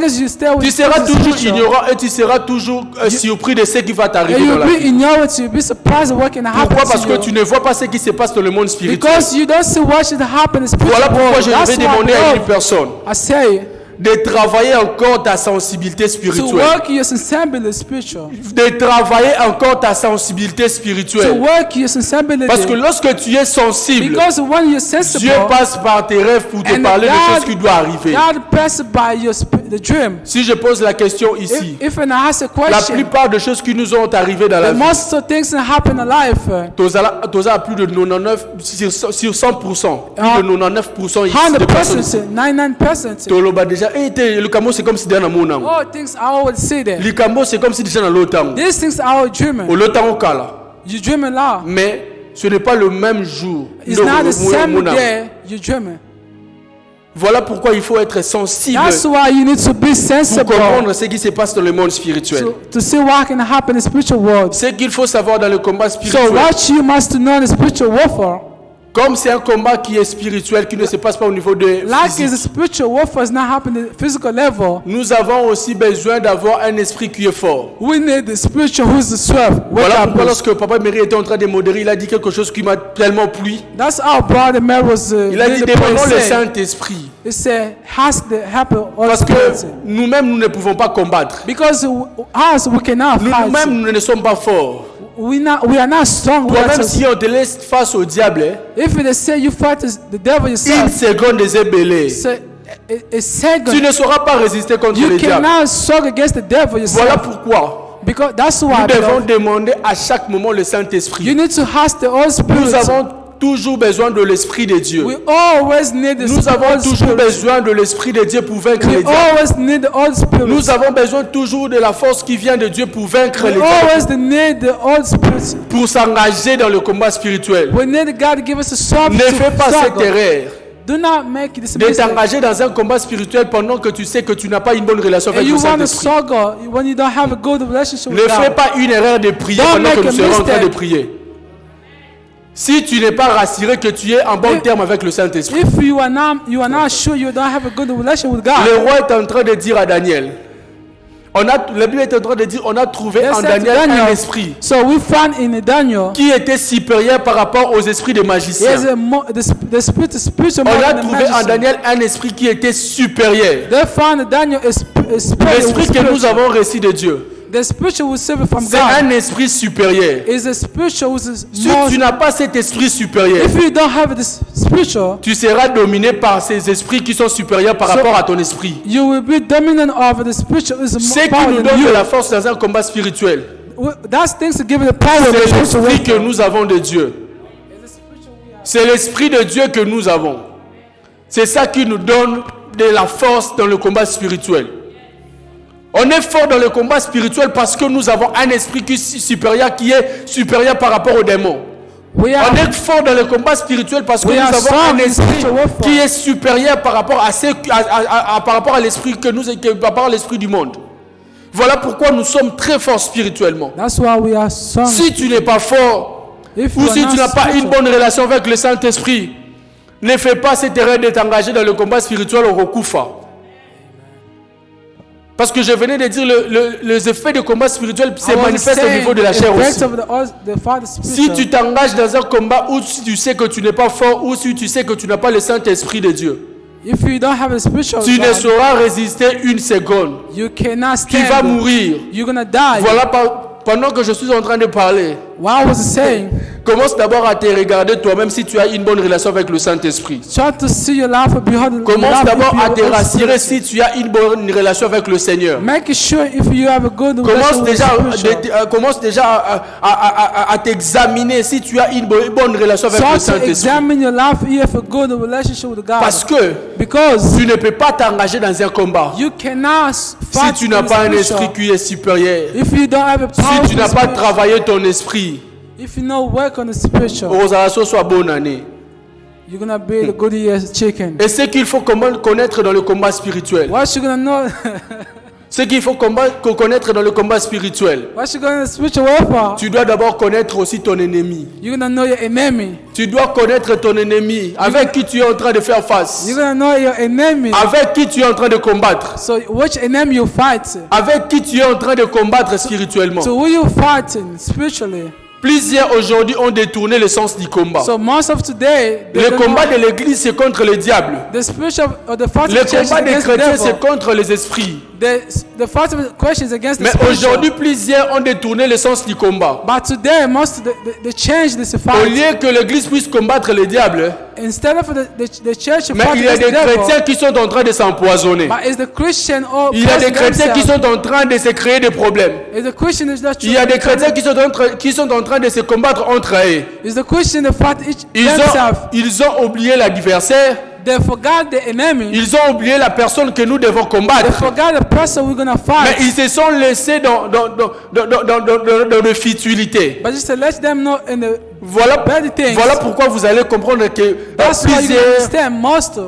you stay with tu seras the toujours spiritual, ignorant et tu seras toujours surpris de ce qui va and t'arriver dans you'll la be vie. ignorant, you'll be surprised what can happen Pourquoi? Parce to que you. tu ne vois pas ce qui se passe dans le monde spirituel. Because you don't see what should happen in the spiritual Voilà pourquoi world. je That's vais why demander à une I personne say de travailler encore ta sensibilité to spirituelle. work your sensibility spiritual. De travailler encore ta sensibilité To spirituelle. work your sensibility. Parce que lorsque tu es sensible, Because when you're sensible, Dieu passe par tes rêves pour te and parler de God- choses qui doivent arriver. God passes by your the dream. Si je pose la question ici, If I ask a la question, plupart des choses qui nous ont arrivé dans la the vie, most of things that happen in life, tu as plus de 99 sur 100%, plus de 99% ici de personnes. 100%, 99%. Toloba déjà, le camo c'est comme si dans mon âme. All things I always see there. Le camo c'est comme si déjà dans l'automne. These things are all dreaming. Au l'automne au kala. You dream a lot. Mais ce n'est pas le même jour. It's Donc, not the same mon âme. day you dreaming. Voilà pourquoi il faut être sensible That's why you need to be pour sensible comprendre ce qui se passe dans le monde spirituel. to see what can happen in the spiritual world. Ce qu'il faut savoir dans le combat So spirituel, what you must know in the spiritual warfare, comme c'est un combat qui est spirituel, qui ne se passe pas au niveau de like is the physique, spiritual warfare is not happening at the physical level. nous avons aussi besoin d'avoir un esprit qui est fort. We need the spiritual who's the swerve. Voilà pourquoi lorsque Papa Mary était en train de modérer, il a dit quelque chose qui m'a tellement plu. That's our brother Mary was Il a dit the demandons le prayer. Saint-Esprit. He said, ask the help of Holy Parce que Spirit. nous-mêmes, nous ne pouvons pas combattre. Because us, we cannot fight. Nous-mêmes, nous ne sommes pas forts. We are not strong. We are Toi-même, just- si on te laisse face au diable, If they say you fight the devil une yourself, seconde des ébélés, so a second, tu ne sauras pas résister contre you le diable. cannot struggle against the devil yourself. Voilà pourquoi Because that's nous why devons beloved, demander à chaque moment le you Saint-Esprit. need to ask the Holy Spirit. Nous avons toujours besoin de l'Esprit de Dieu. We always need the Nous avons Holy toujours Spirit. besoin de l'Esprit de Dieu pour vaincre We les diables. always need the Holy Spirit. Nous avons besoin toujours de la force qui vient de Dieu pour vaincre We les diables, always need the Holy Spirit. pour s'engager dans le combat spirituel. We need God to give us a strength Ne to fais pas cette struggle. erreur Do not make this de mistake. t'engager dans un combat spirituel pendant que tu sais que tu n'as pas une bonne relation And avec you le want to Saint-Esprit. struggle when you don't have a good relationship Ne with fais God. pas une erreur de prier Don't pendant que make nous a serons en train de mistake. prier. Si tu n'es pas rassuré que tu es en bon terme avec le Saint-Esprit, If you are not sure you don't have a good relation with God, le roi est en train de dire à Daniel, la Bible est en train de dire, on a trouvé They en said to Daniel un Daniel, esprit so we found in Daniel, qui était supérieur par rapport aux esprits des there's magiciens. the spiritual On man a and the trouvé en magician. Daniel un esprit qui était supérieur. They found in Daniel a spirit. L'esprit que nous avons reçu de Dieu, The spiritual we receive from c'est God un esprit supérieur. is a spiritual who's Si more. tu n'as pas cet esprit supérieur, If you don't have this spiritual, tu seras dominé par ces esprits qui sont supérieurs par So- rapport à ton esprit. you will be dominant over the spiritual is Ce more qui power nous than donne you. de la force dans un combat spirituel, That's things to give you the power. of the c'est spiritual l'esprit que warfare. nous avons de Dieu. C'est l'esprit de Dieu que nous avons. C'est ça qui nous donne de la force dans le combat spirituel. On est fort dans le combat spirituel parce que nous avons un esprit qui est supérieur par rapport aux démons. We On are est fort dans le combat spirituel parce que We nous are avons strong un in esprit spiritual warfare. qui est supérieur par rapport par rapport à l'esprit par rapport à l'esprit du monde. Voilà pourquoi nous sommes très forts spirituellement. That's why we are strong. Si tu n'es pas fort, If ou you are si tu not n'as pas une spiritual, bonne relation avec le Saint-Esprit, ne fais pas cette erreur de t'engager dans le combat spirituel au Rokufa. Parce que je venais de dire, les effets de combat spirituel se I was manifestent au saying niveau de la chair effects aussi. of the Father Si spiritual. tu t'engages dans un combat où tu sais que tu n'es pas fort, ou si tu sais que tu n'as pas le Saint-Esprit de Dieu, If you don't have a spiritual tu ne God, sauras résister une seconde. you cannot Tu vas stand. mourir. You're gonna die. Voilà pendant que je suis en train de parler, What I was saying, Commence d'abord à te regarder toi-même si tu as une bonne relation avec le Saint-Esprit. Try to see your life behind. Commence d'abord à te rassurer si tu as une bonne relation avec le Seigneur. Make sure if you have a good Commence déjà à t'examiner si tu as une bonne relation avec le Saint-Esprit. Examine your life if you have a good relationship with God. Parce que because tu ne peux pas t'engager dans un combat you cannot fight si tu n'as pas un esprit qui est supérieur. If you don't have a Si tu n'as pas travaillé ton esprit. If you know work on the spiritual, soit bonne année. You're gonna be the good year's chicken. Et ce qu'il faut connaître dans le combat spirituel. What you gonna know? Ce qu'il faut connaître dans le combat spiritual. What you gonna spiritual warfare? Tu dois d'abord connaître aussi ton ennemi. You're gonna know your enemy. Tu dois connaître ton ennemi avec qui tu es en train de faire face. You're gonna know your enemy. Avec qui tu es en train de combattre. So which enemy you fight? Avec qui tu es en train de combattre spirituellement. So who you fighting spiritually? Plusieurs aujourd'hui ont détourné le sens du combat. So most of today, le combat de l'église c'est contre le diable. The spiritual or the fight le combat des chrétiens c'est contre les esprits. The fight of questions against the Mais aujourd'hui plusieurs ont détourné le sens du combat. But today most they change this fight. Au lieu que l'église puisse combattre le diable. Instead of the church mais il y a des chrétiens qui sont en train de s'empoisonner. Il y a des chrétiens qui sont en train de se créer des problèmes. Il y a des chrétiens qui sont en train de se combattre entre eux. Ils ont oublié l'adversaire. They forgot the enemy. Ils ont oublié la personne que nous devons combattre. They forgot the person we're gonna fight. Mais ils se sont laissés dans de futilité. But just to let them know in the voilà pourquoi vous allez comprendre que plusieurs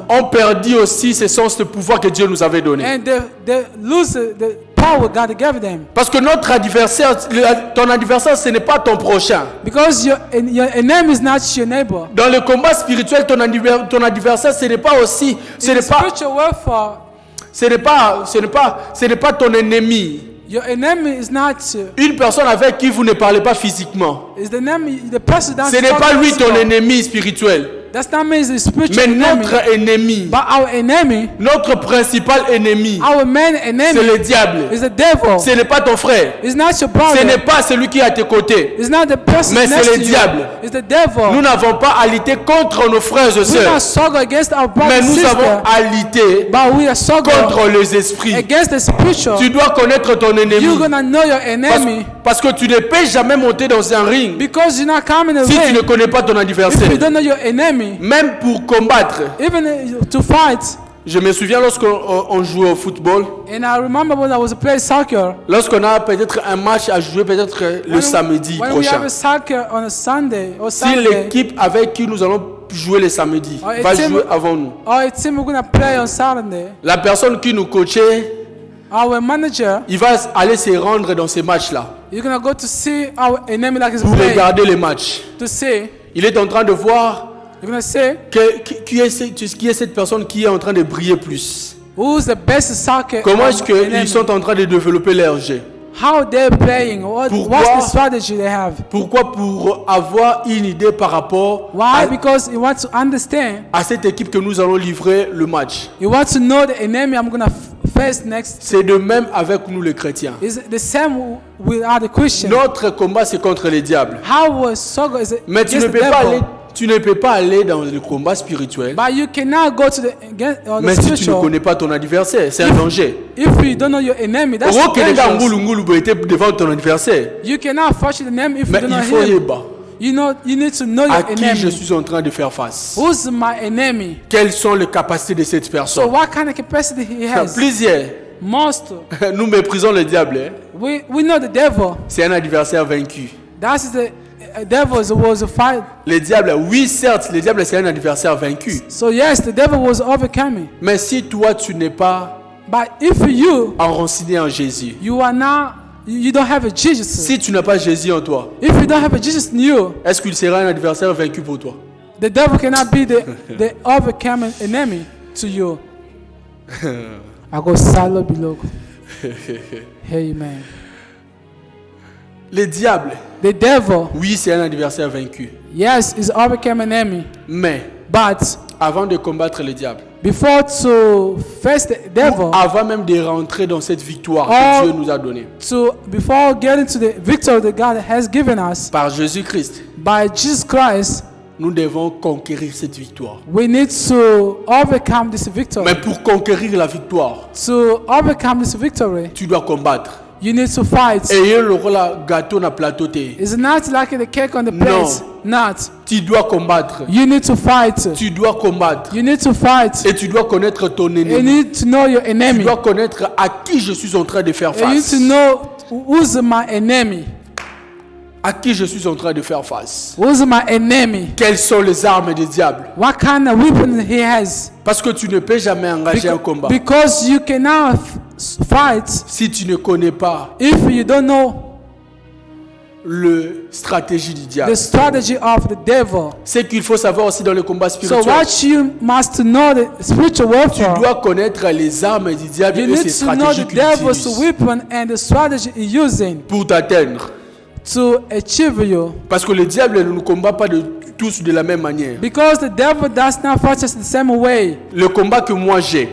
ont perdu aussi ce sens de pouvoir que Dieu nous avait donné. And they lose the power God gave them. Parce que notre adversaire, ton adversaire, ce n'est pas ton prochain. Because your enemy is not your neighbor. Dans le combat spirituel, ton adversaire, ce n'est pas aussi, ce n'est pas ton ennemi. Your enemy is not une personne avec qui vous ne parlez pas physiquement. Is the enemy, the person ce n'est pas lui ton ennemi spirituel. That's not means the spiritual mais notre ennemi, but our enemy, notre principal ennemi, our main enemy, c'est le diable. Is the devil. Ce n'est pas ton frère. It's not your brother. Ce n'est pas celui qui est à tes côtés. It's not the person mais c'est le diable. It's the devil. Nous n'avons pas à lutter contre nos frères et sœurs. Mais nous avons à lutter contre les esprits. Against the spiritual. Tu dois connaître ton ennemi. You're gonna know your enemy. Parce que tu ne peux jamais monter dans un ring. Because you're not coming in si tu ne connais pas ton adversaire. If you don't know your enemy. Même pour combattre. Even to fight. Je me souviens lorsqu'on jouait au football. And I remember when I was playing soccer. Lorsqu'on a peut-être un match à jouer peut-être le samedi prochain. We have a soccer on a Sunday or si l'équipe avec qui nous allons jouer le samedi va jouer avant nous. A team we're gonna play on Saturday. La personne qui nous coachait, our manager, il va aller se rendre dans ces matchs-là. You're gonna go to see our enemy like pour regarder les matchs. To see. Il est en train de voir qui est cette personne qui est en train de briller plus. Who's the best soccer? Comment est-ce qu'ils sont en train de développer leur jeu? How they're playing? What's the strategy they have? Pourquoi? Pour avoir une idée par rapport because you want to understand à cette équipe que nous allons livrer le match. You want to know the enemy I'm gonna face next. C'est de même avec nous les chrétiens. Is the same with other Christians. Notre combat c'est contre les diables. Mais tu ne peux pas aller dans le combat spirituel. But you cannot go to mais si tu ne connais pas ton adversaire, c'est un danger. If you don't know your enemy, that's dangerous. Devant ton adversaire. You cannot fight the enemy if mais you don't know him. You need to know your enemy. À qui je suis en train de faire face? Who's my enemy? Quelles sont les capacités de cette personne? So what kind of capacity he has? Plusieurs. Most. Nous méprisons le diable. We know the devil. C'est un adversaire vaincu. That's the devil was a fight. Le diable, oui certes, le diable c'est un adversaire vaincu. So yes, the devil was overcoming. Mais si toi tu n'es pas enraciné en Jésus, you are not. You don't have a Jesus. Si tu n'as pas Jésus en toi, if you don't have a Jesus in you, est-ce qu'il sera un adversaire vaincu pour toi? The devil cannot be the overcoming enemy to you. I go silo below. Amen. Le diable, the devil, oui, c'est un adversaire vaincu. Yes, is overcoming enemy. Mais, avant de combattre le diable, before to face the devil, avant même de rentrer dans cette victoire que Dieu nous a donnée, before getting to the victory that God has given us, par Jésus-Christ, by Jesus Christ, nous devons conquérir cette victoire. we need to overcome this victory. Mais pour conquérir la victoire, To overcome this victory, tu dois combattre. you need to fight. Et le gâteau na plateau te. It's not like the cake on the No. plate. Not. Tu dois combattre. You need to fight. Tu dois combattre. You need to fight. Et tu dois connaître ton You ennemi. need to know your Tu enemy. dois connaître à qui je suis en train de faire You need face. to know who's my enemy. À qui je suis en train de faire face. Who's my enemy? Quelles sont les armes du diable? What kind of weapon he has? Parce que tu ne peux jamais engager un combat Because you cannot fight si tu ne connais pas if you don't know le stratégie du the diable. strategy of the devil. C'est qu'il faut savoir aussi dans le combat So spirituel. what you must know the spiritual Tu warfare. dois connaître les armes du diable You et ses need to know stratégies the qu'il devil's utilise weapon and the strategy he's using pour t'atteindre. to achieve you. Parce que le diable ne nous combat pas tous de la même manière. Because the devil does not fight us the same way. Le combat que moi j'ai,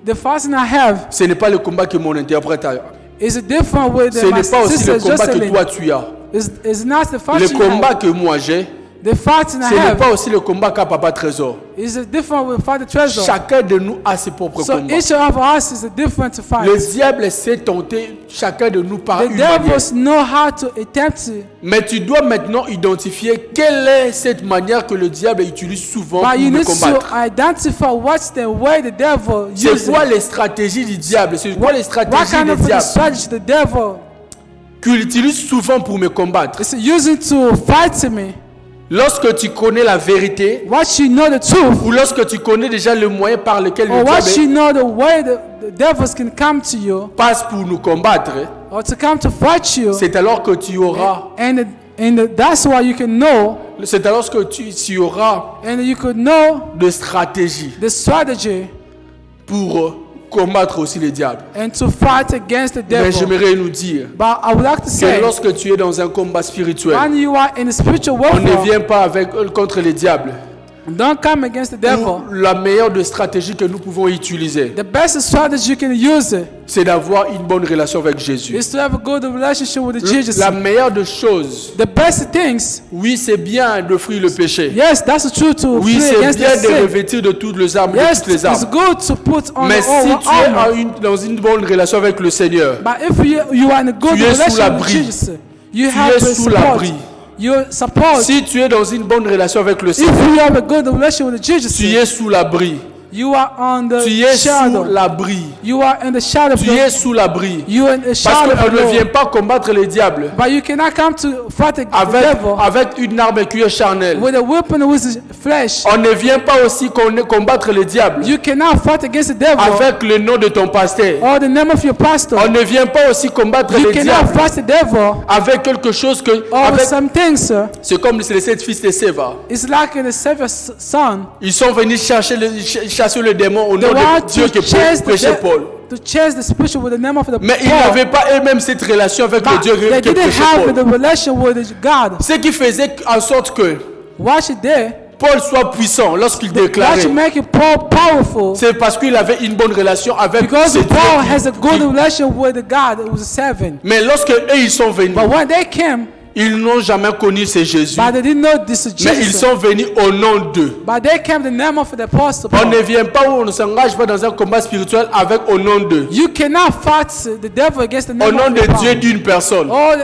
The fighting I have ce n'est pas le combat que mon interprète a. is a different way Ce than my n'est pas aussi sister le combat que Jocelyn. toi tu as. Is not the Le fighting I combat have. que moi j'ai, The fighting I ce n'est have pas aussi le combat qu'a Papa Trésor. is a different way to fight the treasure. Chacun de nous a ses propres So combats. each of us is a different to fight. Le diable sait tenter chacun de nous par The une manière. devils know how to attempt to, Mais tu dois maintenant identifier quelle est cette manière que le diable utilise souvent pour but you me need combattre. to identify what's the way the devil C'est uses. quoi les stratégies du diable? C'est quoi les What stratégies kind du of diable strategy the devil qu'il utilise souvent pour me combattre? is using to fight me? Lorsque tu connais la vérité, What you know the truth, ou lorsque tu connais déjà le moyen par lequel or le what diable you know the way the devils can come to you, passe pour nous combattre, or to come to fight you, c'est alors que tu auras, that's why you can know, c'est alors que tu auras and you could know de stratégies the strategy pour combattre aussi le diable. and to fight against the Mais devil. j'aimerais nous dire But I would like to que say, lorsque tu es dans un combat spirituel, when you are in the spiritual on ne warfare, vient pas contre le diable. don't come against the devil. La meilleure de stratégie que nous pouvons utiliser, The best strategy you can use c'est d'avoir une bonne relation avec Jésus. is to have a good relationship with Jesus. La meilleure de choses, The best things, oui, c'est bien de fuir le péché. yes, that's the truth to Oui, flee c'est against bien the de sin. revêtir de toutes les armes, de Yes, toutes les it's armes. good to put on Mais the si whole tu es armor. dans une bonne relation avec le Seigneur, But if you are in a good Tu es sous relationship with l'abri. Jesus, you tu have es the sous support. l'abri. You're support. Si tu es dans une bonne relation avec le If Seigneur, you have a good relationship with Jesus, tu es sous l'abri. you are on the Tu es sous shadow. l'abri. You are in the shadow of Tu es sous l'abri. you are in the Parce shadow of qu'on the ne Lord. vient pas combattre le diable But you cannot come to fight the devil avec une arme qui est charnelle. with a weapon with the flesh. On ne vient pas aussi combattre le diable You cannot fight against the devil avec le nom de ton pasteur. or the name of your pastor. On ne vient pas aussi combattre You le cannot diable fight the devil avec quelque chose que... or avec- some things. C'est comme les 7 fils de Séva. It's like the Savior's son. Ils sont venus chasser le démon au They nom want de Dieu to que chase prêchait Paul. to chase the spiritual with the name of the Mais ils Paul. n'avaient pas eux-mêmes cette relation avec le But Dieu they que didn't prêchait have the Paul. relation with God. Ce qui faisait en sorte que What she did, Paul soit puissant lorsqu'il what déclarait, should make it Paul powerful, c'est parce qu'il avait une bonne relation avec because ce Dieu Paul qui- has a good relation with the God who was seven. Mais lorsque eux ils sont venus, But when they came, ils n'ont jamais connu ce Jésus. but they didn't know this is Mais ils Jesus. sont venus au nom d'eux. But they came the name of the apostle On Paul. ne vient pas ou on ne s'engage pas dans un combat spirituel avec au nom d'eux. You cannot fight the devil against the Au name nom of de the Dieu Lord. d'une personne. Or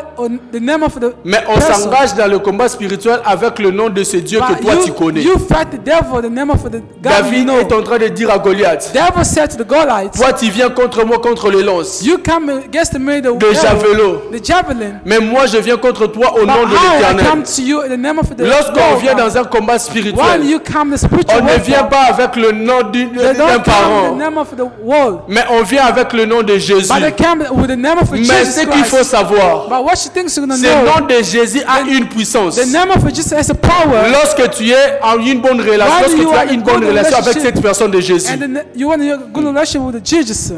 the name of the Mais on person. s'engage dans le combat spirituel avec le nom de ce Dieu que But toi tu connais. you fight the devil, the name of the God you David know. est en train de dire à Goliath, Devil said to the Goliath, toi tu viens contre moi contre les lances, you come against me the de javelot. the javelin. Mais moi je viens contre toi au But nom de I come l'Éternel. to you in the name of the Lorsqu'on Lord. vient dans un combat When spirituel, you come the spiritual on ne vient warfare, pas avec le nom they d'un don't come in parent, the name of the world, mais on vient avec le nom de Jésus. but they come with the name of Mais Jesus ce qu'il faut Christ. savoir, But what she thinks you're gonna c'est le know, nom de Jésus a une puissance. the name of Jesus has a power, Lorsque tu es en une bonne relation, When lorsque you tu are as in une bonne good relation avec relationship, cette personne de Jésus, and then you want a good relation with Jesus.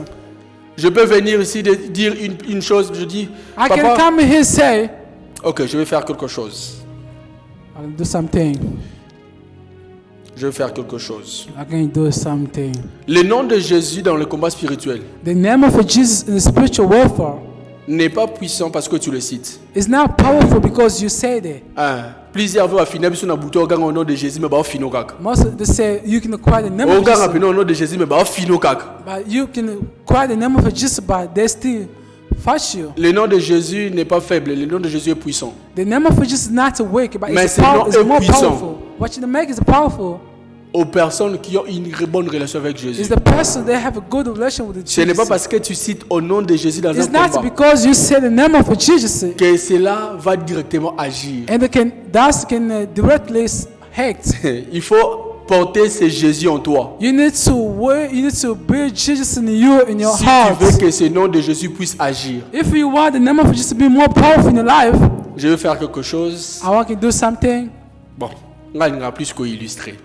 je peux venir ici de dire une chose. Je dis, I can papa, come here and say, ok, je vais faire quelque chose. I'll do something. Je vais faire quelque chose. I can do something. Le nom de Jésus dans le combat spirituel, The name of Jesus in the spiritual warfare, n'est pas puissant parce que tu le cites. It's not powerful because you say it. Plusieurs veulent finir sur la bouteille au nom de Jésus, mais bah finir kaka. Most of them say you can acquire the name of Au Jesus, nom de Jésus, mais bah finir kaka. but you can acquire the name of Jesus, but they still fight you. Le nom de Jésus n'est pas faible, le nom de Jésus est puissant. The name of Jesus is not weak, but Mais it's, ce nom it's est more puissant. powerful. What you make is powerful. Aux personnes qui ont une bonne relation avec Jésus. It's the person they have a good relation with Ce n'est pas Jesus. parce que tu cites au nom de Jésus dans It's un not combat because you say the name of Jesus que cela va directement agir. and that can directly act. Il faut porter ce Jésus en toi. You need to build Jesus in you, in your Si heart. tu veux que ce nom de Jésus puisse agir, If you want the name of Jesus to be more powerful in your life, je veux faire quelque chose. I want to do something. Bon, on va plus qu'illustrer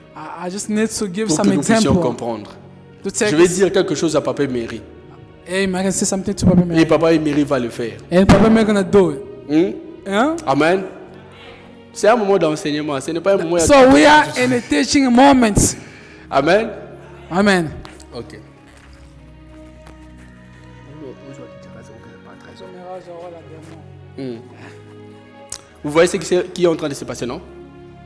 I just need to give pour que some nous puissions example. comprendre. To take Je vais dire quelque chose à Papa Emery. Amen. I can say something to Papa Et Mary. Papa Emery va le faire. And Papa Mary gonna do it. Yeah? Amen. C'est un moment d'enseignement, ce n'est pas un moment. So we are in a teaching moment. Amen. Amen. Ok. Vous voyez ce qui est en train de se passer, non?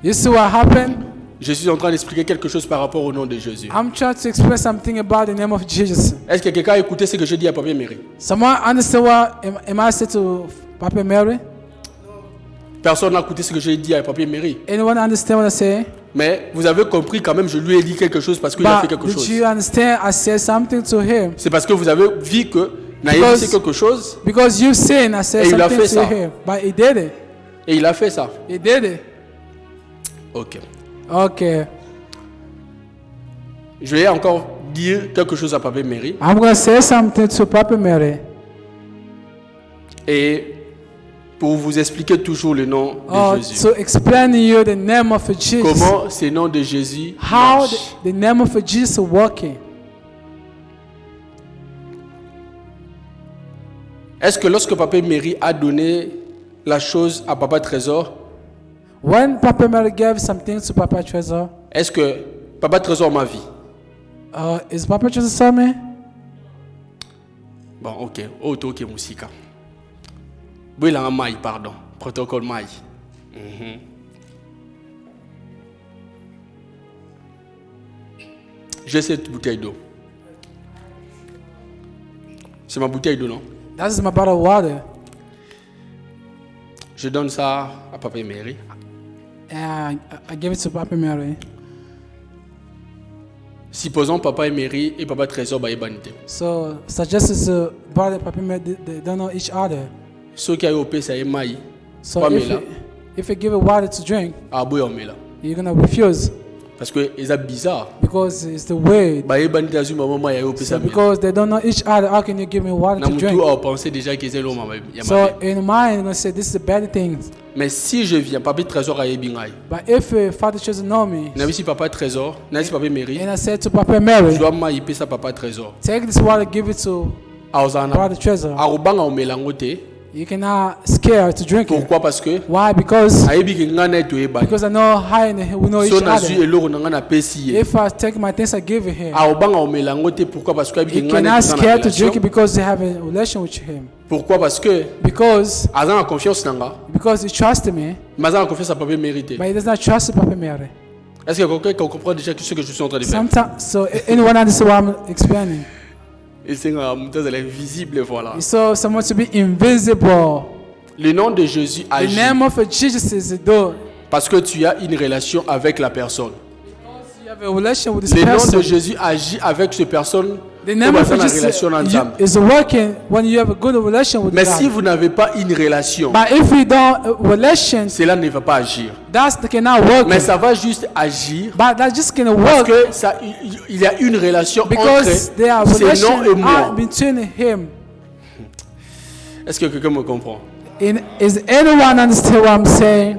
You see what happened? Je suis en train d'expliquer quelque chose par rapport au nom de Jésus. I'm trying to express something about the name of Jesus. Est-ce que quelqu'un a écouté ce que je dis à Papa Emery? Someone understand what am I saying to Papa Mary? Personne n'a écouté ce que j'ai dit à Papa Emery. Anyone understand what I say? Mais vous avez compris quand même, je lui ai dit quelque chose parce qu'il a fait But quelque did chose. you understand? I said something to him. C'est parce que vous avez vu que Naïm Because- c'est quelque chose Because you sin, I said Et il a something fait to ça. him. But he did it. et il a fait ça. He did it. Ok. Okay. Je vais encore dire quelque chose à Papa Emery. I'm going to say something to Papa Mary. Et pour vous expliquer toujours le nom de Jésus. To explain to you the name of Jesus. Comment ce nom de Jésus How marche. the name of Jesus working. Est-ce que lorsque Papa Emery a donné la chose à Papa Trésor, When Papa Mary gave something to Papa Trezor, est-ce que Papa Trésor m'a vu? is Papa Trezor saw me? Bon, ok. Auto qui est musique. Bouila maï, pardon. Protocole maï. J'ai cette bouteille d'eau. C'est ma bouteille d'eau, non? That is my bottle of water. Je donne ça à Papa Emery. And I gave it to Papa Mary. Supposons Papa Emery et Papa Trésor ba ebanité. So suggest is brother Papa Mary they don't know each other. Ceux qui ont opé ça est maï. So Pas if là. if you give it water to drink, Ah boy on met là. you're gonna refuse Parce que c'est bizarre. because it's the way. Ba ebanité azu maman ma ya opé So ça. because they don't know each other, how can you give me water Na to drink? mutu a pensé déjà que c'est l'homme ya So mabe. in mind, I'm gonna say this is a bad thing. Mais si je viens Papa Trésor a ebingai. But if Father doesn't know me, Na si Papa Trésor, na si Papa Emery, and I said to Papa Mary, je dois ma ipé ça Papa Trésor. take this water, give it to Aozana. Brother Trezor. Arubanga o melango te. You cannot scare to drink it. Pourquoi? Parce que Why? Because ayebi ke ngana to ebani. I know how we know each So na su other. eloko na ngana pesi ye. If I take my things, I give it him. Arubanga o melango te. Pourquoi? Parce que ayebi ke You ngana cannot to scare to drink relation. it because they have a relation with him. Pourquoi? Parce que Because azana confiance nanga. he trusts me, Mais azana confiance à Papa mérité. but he does not trust Papa Mary. Est-ce que quelqu'un comprend déjà ce que je suis en train de faire? Sometimes, so anyone understand what I'm explaining? Et c'est invisible, voilà. So someone to be invisible. Le nom de Jésus The agit name of Jesus is the door. parce que tu as une relation avec la personne. You have a relation with this Le nom person. de Jésus agit avec cette personne. The name of Jesus relation ensemble. is working when you have a good relation with Mais God. si vous n'avez pas une relation, But if we don't relation, cela ne va pas agir. that cannot work. Mais ça va juste agir But that just cannot parce work que ça, il y a une relation because there are entre ce nom et relation moi. between him. Est-ce que quelqu'un me comprend? Is anyone understand what I'm saying?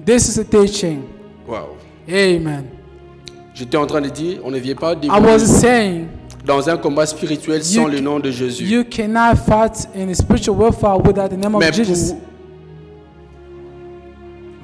This is a teaching. Wow. Amen. J'étais en train de dire, on ne vient pas I was saying dans un combat spirituel sans le nom de Jésus. you cannot fight in a spiritual warfare without the name of Mais Jesus. pour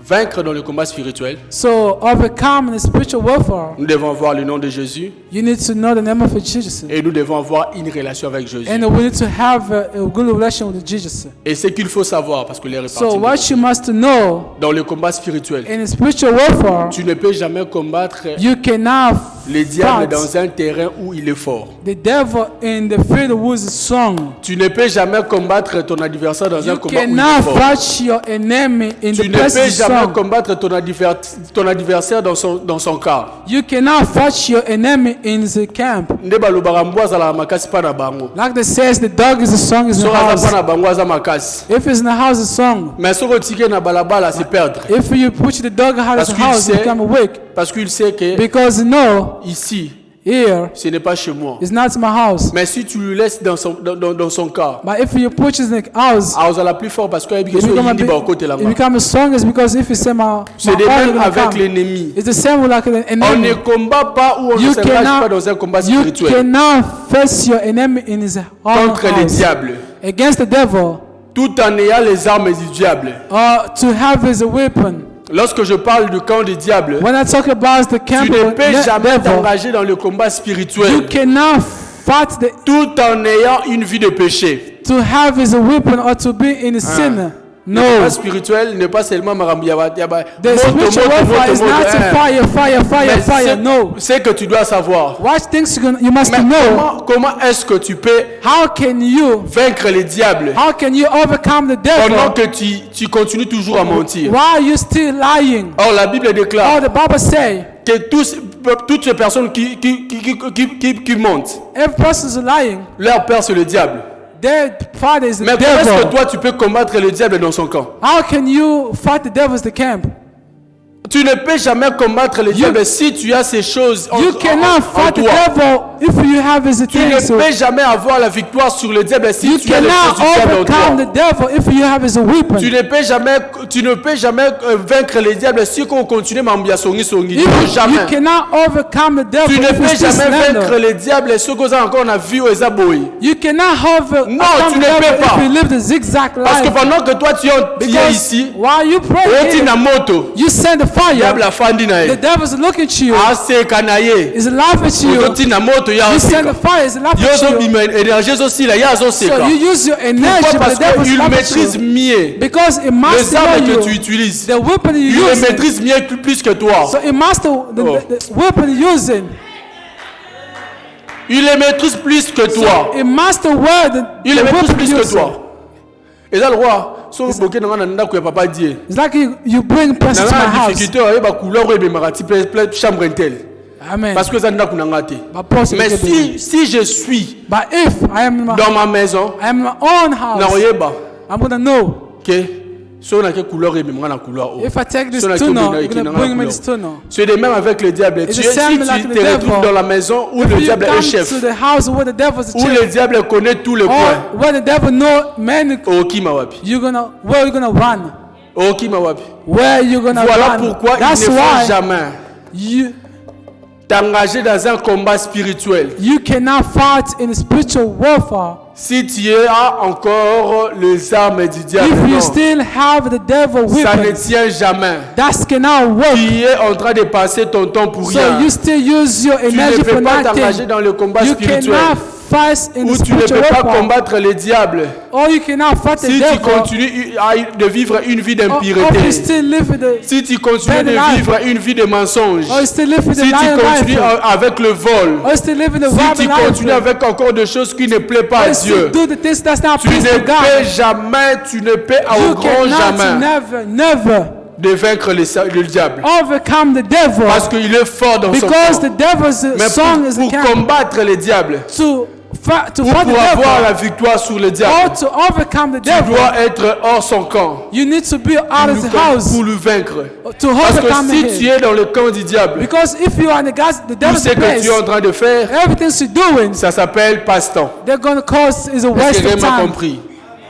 vaincre dans le combat spirituel, So overcome in the spiritual warfare, nous devons avoir le nom de Jésus you need to know the name of Jesus. et nous devons avoir une relation avec Jésus. And we need to have a good relation with Jesus. Et ce qu'il faut savoir, parce que les So réparties, what you must know dans le combat spirituel, in the spiritual warfare, tu ne peux jamais combattre you cannot le diable fight dans un terrain où il est fort. the devil in the field who is strong. Tu ne peux jamais combattre ton adversaire dans un You combat où il est cannot fort. fight your enemy in Tu the ne place peux is jamais strong. combattre ton adversaire dans son cas. You cannot fight your enemy in the camp. Nde balobaka mbwa azalaka makasi mpa na bango. Like they says, the dog is strong in the Soki aza house. mpa na bango aza makasi. If it's in the house, it's strong. Mais soki otike na balabala c'est perdre. If you push the dog out of Parce the qu'il house, it sait- become weak. Parce qu'il sait que Because you know, ici, here ce n'est pas chez moi. is not my house. Mais si tu le laisses dans son cas, But if you push it in the house, azala plus fort parce qu'il y a it becomes strongest because if you say my c'est de own même gonna avec come. l'ennemi. It's the same with like an On ne enemy. combat pas ou on ne You s'engage pas dans un combat cannot, you spirituel cannot face your enemy in his own contre les house. diables, Against the devil, tout en ayant les armes du diable. or to have his weapon. Lorsque je parle du camp du diable, When I talk about the camp tu ne of peux the jamais devil, t'engager dans le combat you spirituel cannot fight tout en ayant une vie de péché. to have his weapon or to be in sin. Le No. combat spirituel n'est pas seulement marambi yaba The spiritual warfare is not to fire. No. C'est que tu dois savoir. What things you must Mais know? comment est-ce que tu peux How can you? vaincre les diables How can you overcome the pendant devil? que tu continues toujours à mentir? Why are you still lying? Or la Bible déclare Oh, the Bible say, que toutes ces personnes qui mentent, every person is lying. leur père c'est le diable. Their father is the Mais comment est-ce que devil. toi tu peux combattre le diable dans son camp? How can you fight the devil in the camp? Tu ne peux jamais combattre le diable si tu as ces choses en You cannot en fight the toi. devil if you have his Tu ne things. peux jamais avoir la victoire sur le diable si You tu as les cannot choses du diable en overcome toi. the devil if you have his weapon. Tu ne peux jamais vaincre les diables si on continue à songi. Jamais. You cannot overcome the devil Tu ne if you peux still jamais vaincre slander. les diables si on a encore la vie aux abois. You cannot overcome tu the ne devil peux pas. if you live the zigzag Parce que life. pendant que toi tu es Because ici, while you pray, tu na moto. you send the Diable fire. a fandi na The ye. devil is looking at you. Ase kanaye. Is laughing at you. Oti na moto ya You send oseka. the fire. Is laughing Yo at zo you. bima énergie zo sila ya zo So seka. you use your energy, Pourquoi? but Parce the devil is qu'il laughing maîtrise at you. mieux Because it les must armes know que tu you. utilises. The weapon you Il les use. maîtrise mieux plus que toi. So it must the weapon you're using. Il les maîtrise plus que toi. It must wear Il les the maîtrise weapon plus you're que using. toi. Et là le roi, so boké na ngana ndako ya papa Dieu. It's like you bring person Na to my ngana house. difficulté ba couleur et be marati chambre intel. Amen. Parce que ça ndako na ngate. But person Mais get the- si je suis But if I am in dans ma maison, I am in my own na house, oyeba I'm gonna know. que so na ke couleur et me ngana couleur. If I take this So na tunnel, ke you're gonna na bring me couleur. this tunnel. C'est de même avec le diable. It's Tu the same si like tu the te retrouves devil. dans la maison où If le you diable come est chef, to the house where the devil is the où le chief, diable connaît tous les points. or where the devil know many, Oki mawapi. where you gonna run? Oki mawapi. Where you gonna Voilà run? pourquoi That's il ne faut why jamais you t'engager dans un combat spirituel cannot fight in spiritual warfare si tu as encore les armes du diable. if you Non. still have the devil Ça ne weapons. tient jamais. That cannot work. Tu es en train de passer ton temps pour So rien. you still use your Tu ne energy for peux pas t'engager nothing. dans le combat You spirituel cannot fight in où the tu ne spiritual peux pas warfare. combattre les diables Or you cannot fight the si tu devil. continues de vivre une vie Or you d'impureté. still live with the Si tu continues bad de life. vivre une vie de mensonge. or you still live with the Si tu lying continues life. avec le vol. Or you still live in the Si robbing tu life. continues avec encore des choses qui ne plaisent pas Or à you still Dieu. do the things that's not Tu pleasing ne to God. peux jamais, tu ne peux You au grand cannot jamais never de vaincre le diable. overcome the devil Parce qu'il est fort dans son because camp. the devil's Mais song is the pour camp combattre le diable, to fight pour the avoir la devil victoire sur le or diable, to overcome the tu devil. dois être hors son camp You need to be out of the house pour le vaincre. to Parce overcome que si tu him. es dans le camp du diable, Because if you are in the tout devil's ce que place, tu es en train de faire, everything you're doing, ça s'appelle passe-temps. they're going to cause is a Est-ce waste que of quelqu'un m'a time. compris?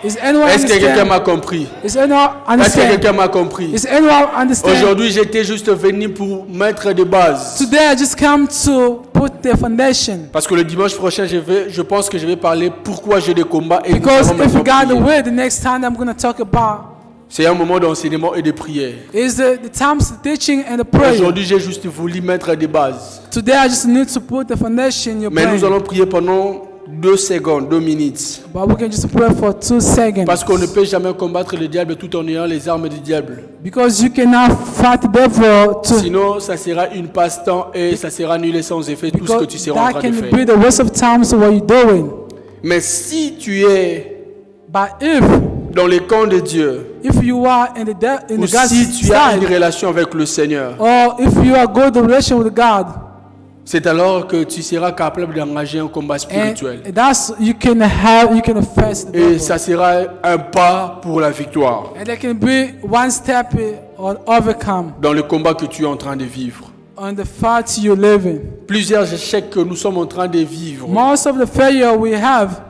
Is anyone Est-ce que quelqu'un understand? m'a compris? Is anyone Est-ce que understand? quelqu'un m'a compris? Is anyone understand? Aujourd'hui, j'étais juste venu pour mettre des bases. Today I just come to put the foundation. Parce que le dimanche prochain, je pense que je vais parler pourquoi j'ai des combats et nous Because allons if you maintenant got the prier. way, the next time I'm going to talk about C'est un moment d'enseignement et de prière. It's the time of teaching and the prayer. Aujourd'hui, j'ai juste voulu mettre des bases. Today I just need to put the foundation in your Mais brain. nous allons prier pendant 2 secondes, 2 minutes. But we can just pray for 2 seconds. Parce qu'on ne peut jamais combattre le diable tout en ayant les armes du diable. Because you cannot fight the devil Sinon, ça sera une passe-temps et ça sera nul et sans effet tout ce que tu seras en that train de can faire. be the waste of time to what you're doing. Mais si tu es But if dans les camps de Dieu, you are in the ou God's si tu as une side, relation avec le Seigneur, or if you are good relation with God, c'est alors que tu seras capable d'engager un combat spirituel. and that's you can face the Et devil. ça sera un pas pour la victoire And there can be one step or overcome dans le combat que tu es en train de vivre. on the fight you're living. Plusieurs échecs que nous sommes en train de vivre Most of the failure we have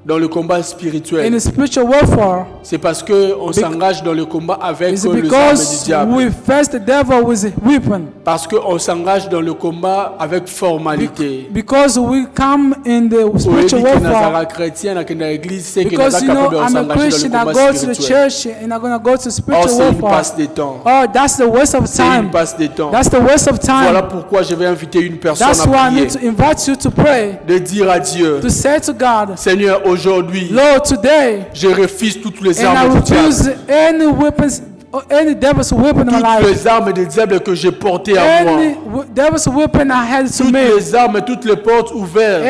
dans le combat in spirituel, the spiritual warfare c'est parce qu'on s'engage dans le combat avec is les armes du because diable. we face the devil with a weapon. Parce qu'on s'engage dans le combat avec formalité. Because we come in the spiritual warfare. Because you know I'm a Christian, I go to the church and I'm gonna go to spiritual c'est une passe warfare. de temps. Oh, that's the waste of C'est une time. passe de temps. That's the waste of Voilà time. pourquoi je vais inviter une personne That's à why I prier. need to invite you to pray, De dire à Dieu, to say to God, Seigneur, aujourd'hui, Lord, today, je refuse toutes les and I armes du diable. refuse any weapons, or any devil's weapon in my Toutes life. les armes du diable que j'ai portées à moi. Any devil's weapon I had to Toutes me. les armes, toutes les portes ouvertes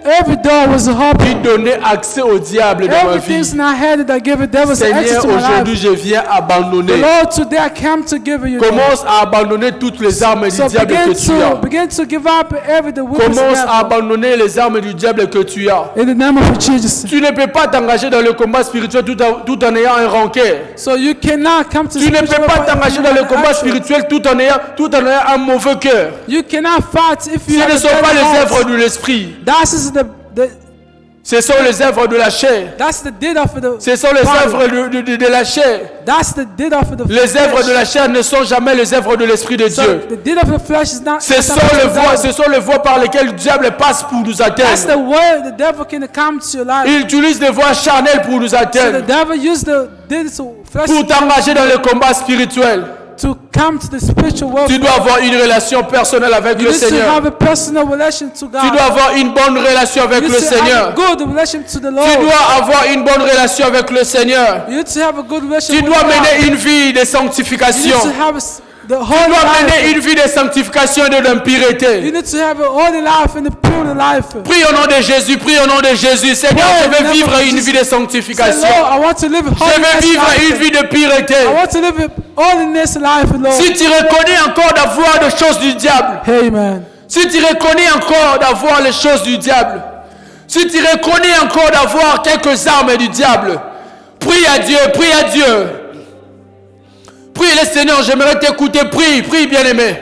Every door was qui open. donnaient accès au diable dans ma Everything vie. I had that gave the devil's access Seigneur, to my aujourd'hui, life. je viens abandonner. Lord, today I come to give you. Commence à abandonner toutes les armes du So diable que tu as. begin to give up every the weapons Commence you à have. abandonner les armes du diable que tu as. In the name of Jesus. Tu ne peux pas t'engager dans le combat spirituel tout en ayant un rancœur. So you cannot come to Tu ne peux spiritual pas warfare t'engager if dans you le have combat action. spirituel tout en ayant un mauvais cœur. You cannot fight if you Ce have ne a sont pas bad les heart. œuvres de l'esprit. That is Ce sont les œuvres de la chair. that's the deed of the Ce sont les body. œuvres de la chair. That's the deed of the Les œuvres de flesh. la chair ne sont jamais les œuvres de l'esprit de So Dieu. the deed of the flesh is not. Ce sont les voies par lesquelles le diable passe pour nous That's the atteindre. way the devil can come to your life. Il utilise des voies charnelles pour nous So the atteindre. devil used the deeds of flesh Pour t'engager dans le combat spirituel, to come to the spiritual world. tu dois avoir une relation personnelle avec You le need to Seigneur. have a personal relation to God. Tu dois avoir une bonne relation avec You le need to have Seigneur. a good relation to the Lord. Tu dois avoir une bonne relation avec le Seigneur. You need to have a good relation Tu with dois God. mener une vie de You sanctification. need to have the Tu holy dois mener life. une vie de sanctification et de You l'impureté. need to have a holy life and a pure life. Prie au nom de Jésus, prie au nom de Jésus. Seigneur, je veux vivre une vie de Say, sanctification. Lord, I want to live Je holiness veux vivre une life. vie de pureté. I want to live a holiness life, Lord. Si tu reconnais encore d'avoir des choses du diable, Amen. si tu reconnais encore d'avoir les choses du diable, si tu reconnais encore d'avoir quelques armes du diable, prie à Dieu, prie à Dieu. Prie le Seigneur, j'aimerais t'écouter, prie, prie bien-aimé.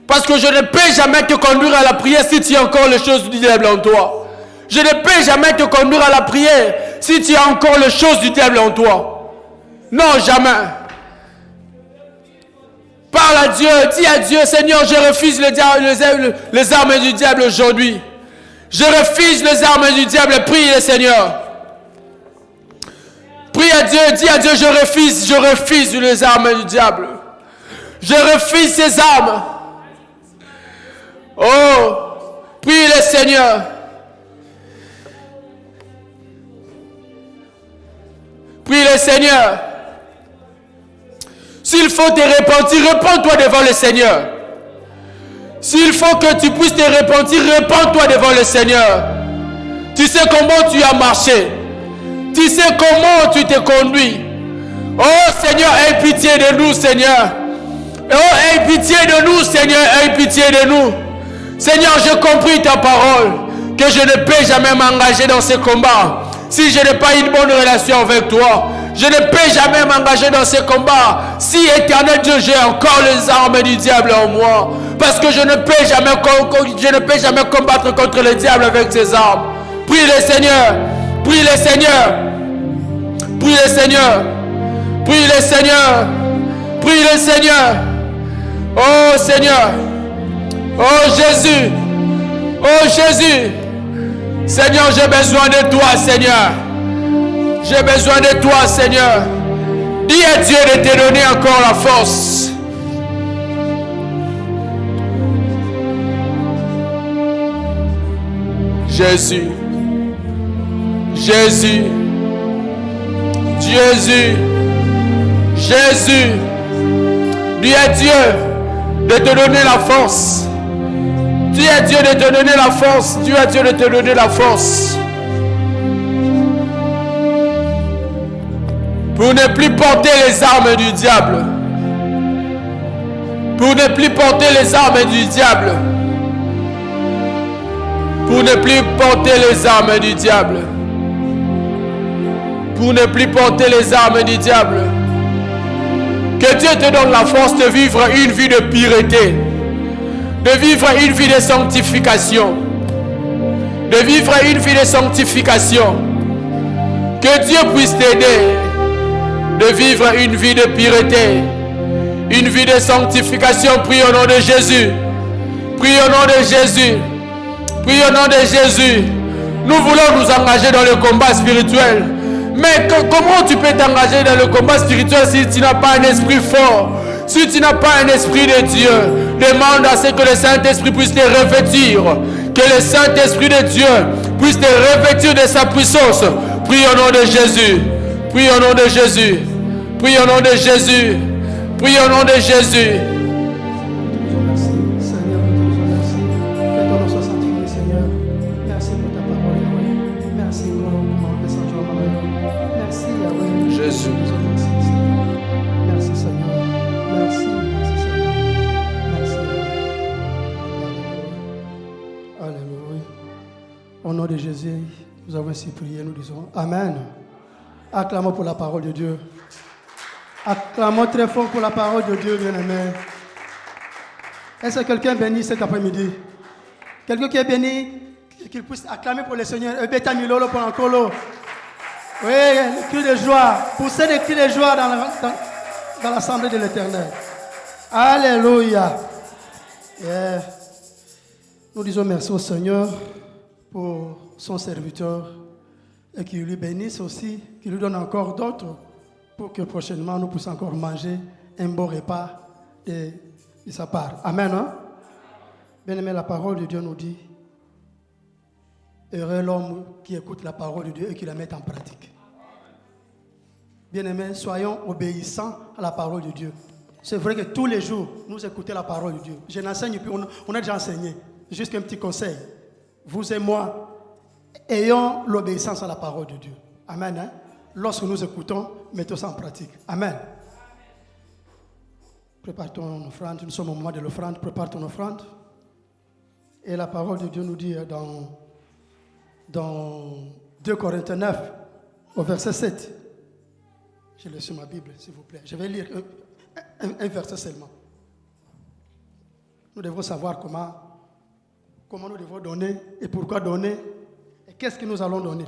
Parce que je ne peux jamais te conduire à la prière si tu as encore les choses du diable en toi. Je ne peux jamais te conduire à la prière si tu as encore les choses du diable en toi. Non, jamais. Parle à Dieu, dis à Dieu, Seigneur, je refuse les armes du diable aujourd'hui. Je refuse les armes du diable, prie le Seigneur. Prie à Dieu, dis à Dieu, je refuse les armes du diable. Je refuse ces armes. Oh, prie le Seigneur. Prie le Seigneur. S'il faut te repentir, repens-toi devant le Seigneur. S'il faut que tu puisses te repentir, repens-toi devant le Seigneur. Tu sais comment tu as marché. Tu sais comment tu t'es conduit. Oh Seigneur, aie pitié de nous, Seigneur. Oh, aie pitié de nous, Seigneur, aie pitié de nous. Seigneur, j'ai compris ta parole, que je ne peux jamais m'engager dans ce combat si je n'ai pas une bonne relation avec toi. Je ne peux jamais m'engager dans ce combat si, éternel Dieu, j'ai encore les armes du diable en moi. Parce que je ne peux jamais combattre contre le diable avec ses armes. Prie le Seigneur, prie le Seigneur, prie le Seigneur, prie le Seigneur, prie le Seigneur. Oh Seigneur, oh Jésus, oh Jésus. Seigneur, j'ai besoin de toi, Seigneur. J'ai besoin de toi, Seigneur. Dis à Dieu de te donner encore la force. Jésus. Jésus. Jésus. Jésus. Dis à Dieu de te donner la force. Dis à Dieu de te donner la force. Dis à Dieu de te donner la force. Pour ne plus porter les armes du diable. Pour ne plus porter les armes du diable. Pour ne plus porter les armes du diable. Pour ne plus porter les armes du diable. Que Dieu te donne la force de vivre une vie de pureté. De vivre une vie de sanctification. De vivre une vie de sanctification. Que Dieu puisse t'aider de vivre une vie de pureté. Une vie de sanctification. Prie au nom de Jésus. Prie au nom de Jésus. Prie au nom de Jésus. Nous voulons nous engager dans le combat spirituel. Mais comment tu peux t'engager dans le combat spirituel si tu n'as pas un esprit fort? Si tu n'as pas un esprit de Dieu, demande à ce que le Saint-Esprit puisse te revêtir. Que le Saint-Esprit de Dieu puisse te revêtir de sa puissance. Prie au nom de Jésus. Prie au nom de Jésus. Prie au nom de Jésus. Prie au nom de Jésus. Au nom de Jésus, nous avons ainsi prié, nous disons Amen. Acclamons pour la parole de Dieu. Acclamons très fort pour la parole de Dieu, bien-aimé. Est-ce que quelqu'un est béni cet après-midi? Quelqu'un qui est béni, qu'il puisse acclamer pour le Seigneur. Oui, le cri de joie. Poussez des cris de joie dans l'assemblée de l'Éternel. Alléluia. Yeah. Nous disons merci au Seigneur pour son serviteur et qu'il lui bénisse aussi, qu'il lui donne encore d'autres pour que prochainement nous puissions encore manger un beau repas de sa part. Amen. Hein? Bien-aimé, la parole de Dieu nous dit heureux l'homme qui écoute la parole de Dieu et qui la met en pratique. Bien-aimé, soyons obéissants à la parole de Dieu. C'est vrai que tous les jours, nous écoutons la parole de Dieu. Je n'enseigne plus, on a déjà enseigné. Juste un petit conseil. Vous et moi, ayons l'obéissance à la parole de Dieu. Amen. Hein? Lorsque nous écoutons, mettons ça en pratique. Amen. Prépare ton offrande. Nous sommes au moment de l'offrande. Prépare ton offrande. Et la parole de Dieu nous dit dans 2 Corinthiens 9, au verset 7. Je l'ai sur ma Bible, s'il vous plaît. Je vais lire un verset seulement. Nous devons savoir comment nous devons donner et pourquoi donner et qu'est-ce que nous allons donner.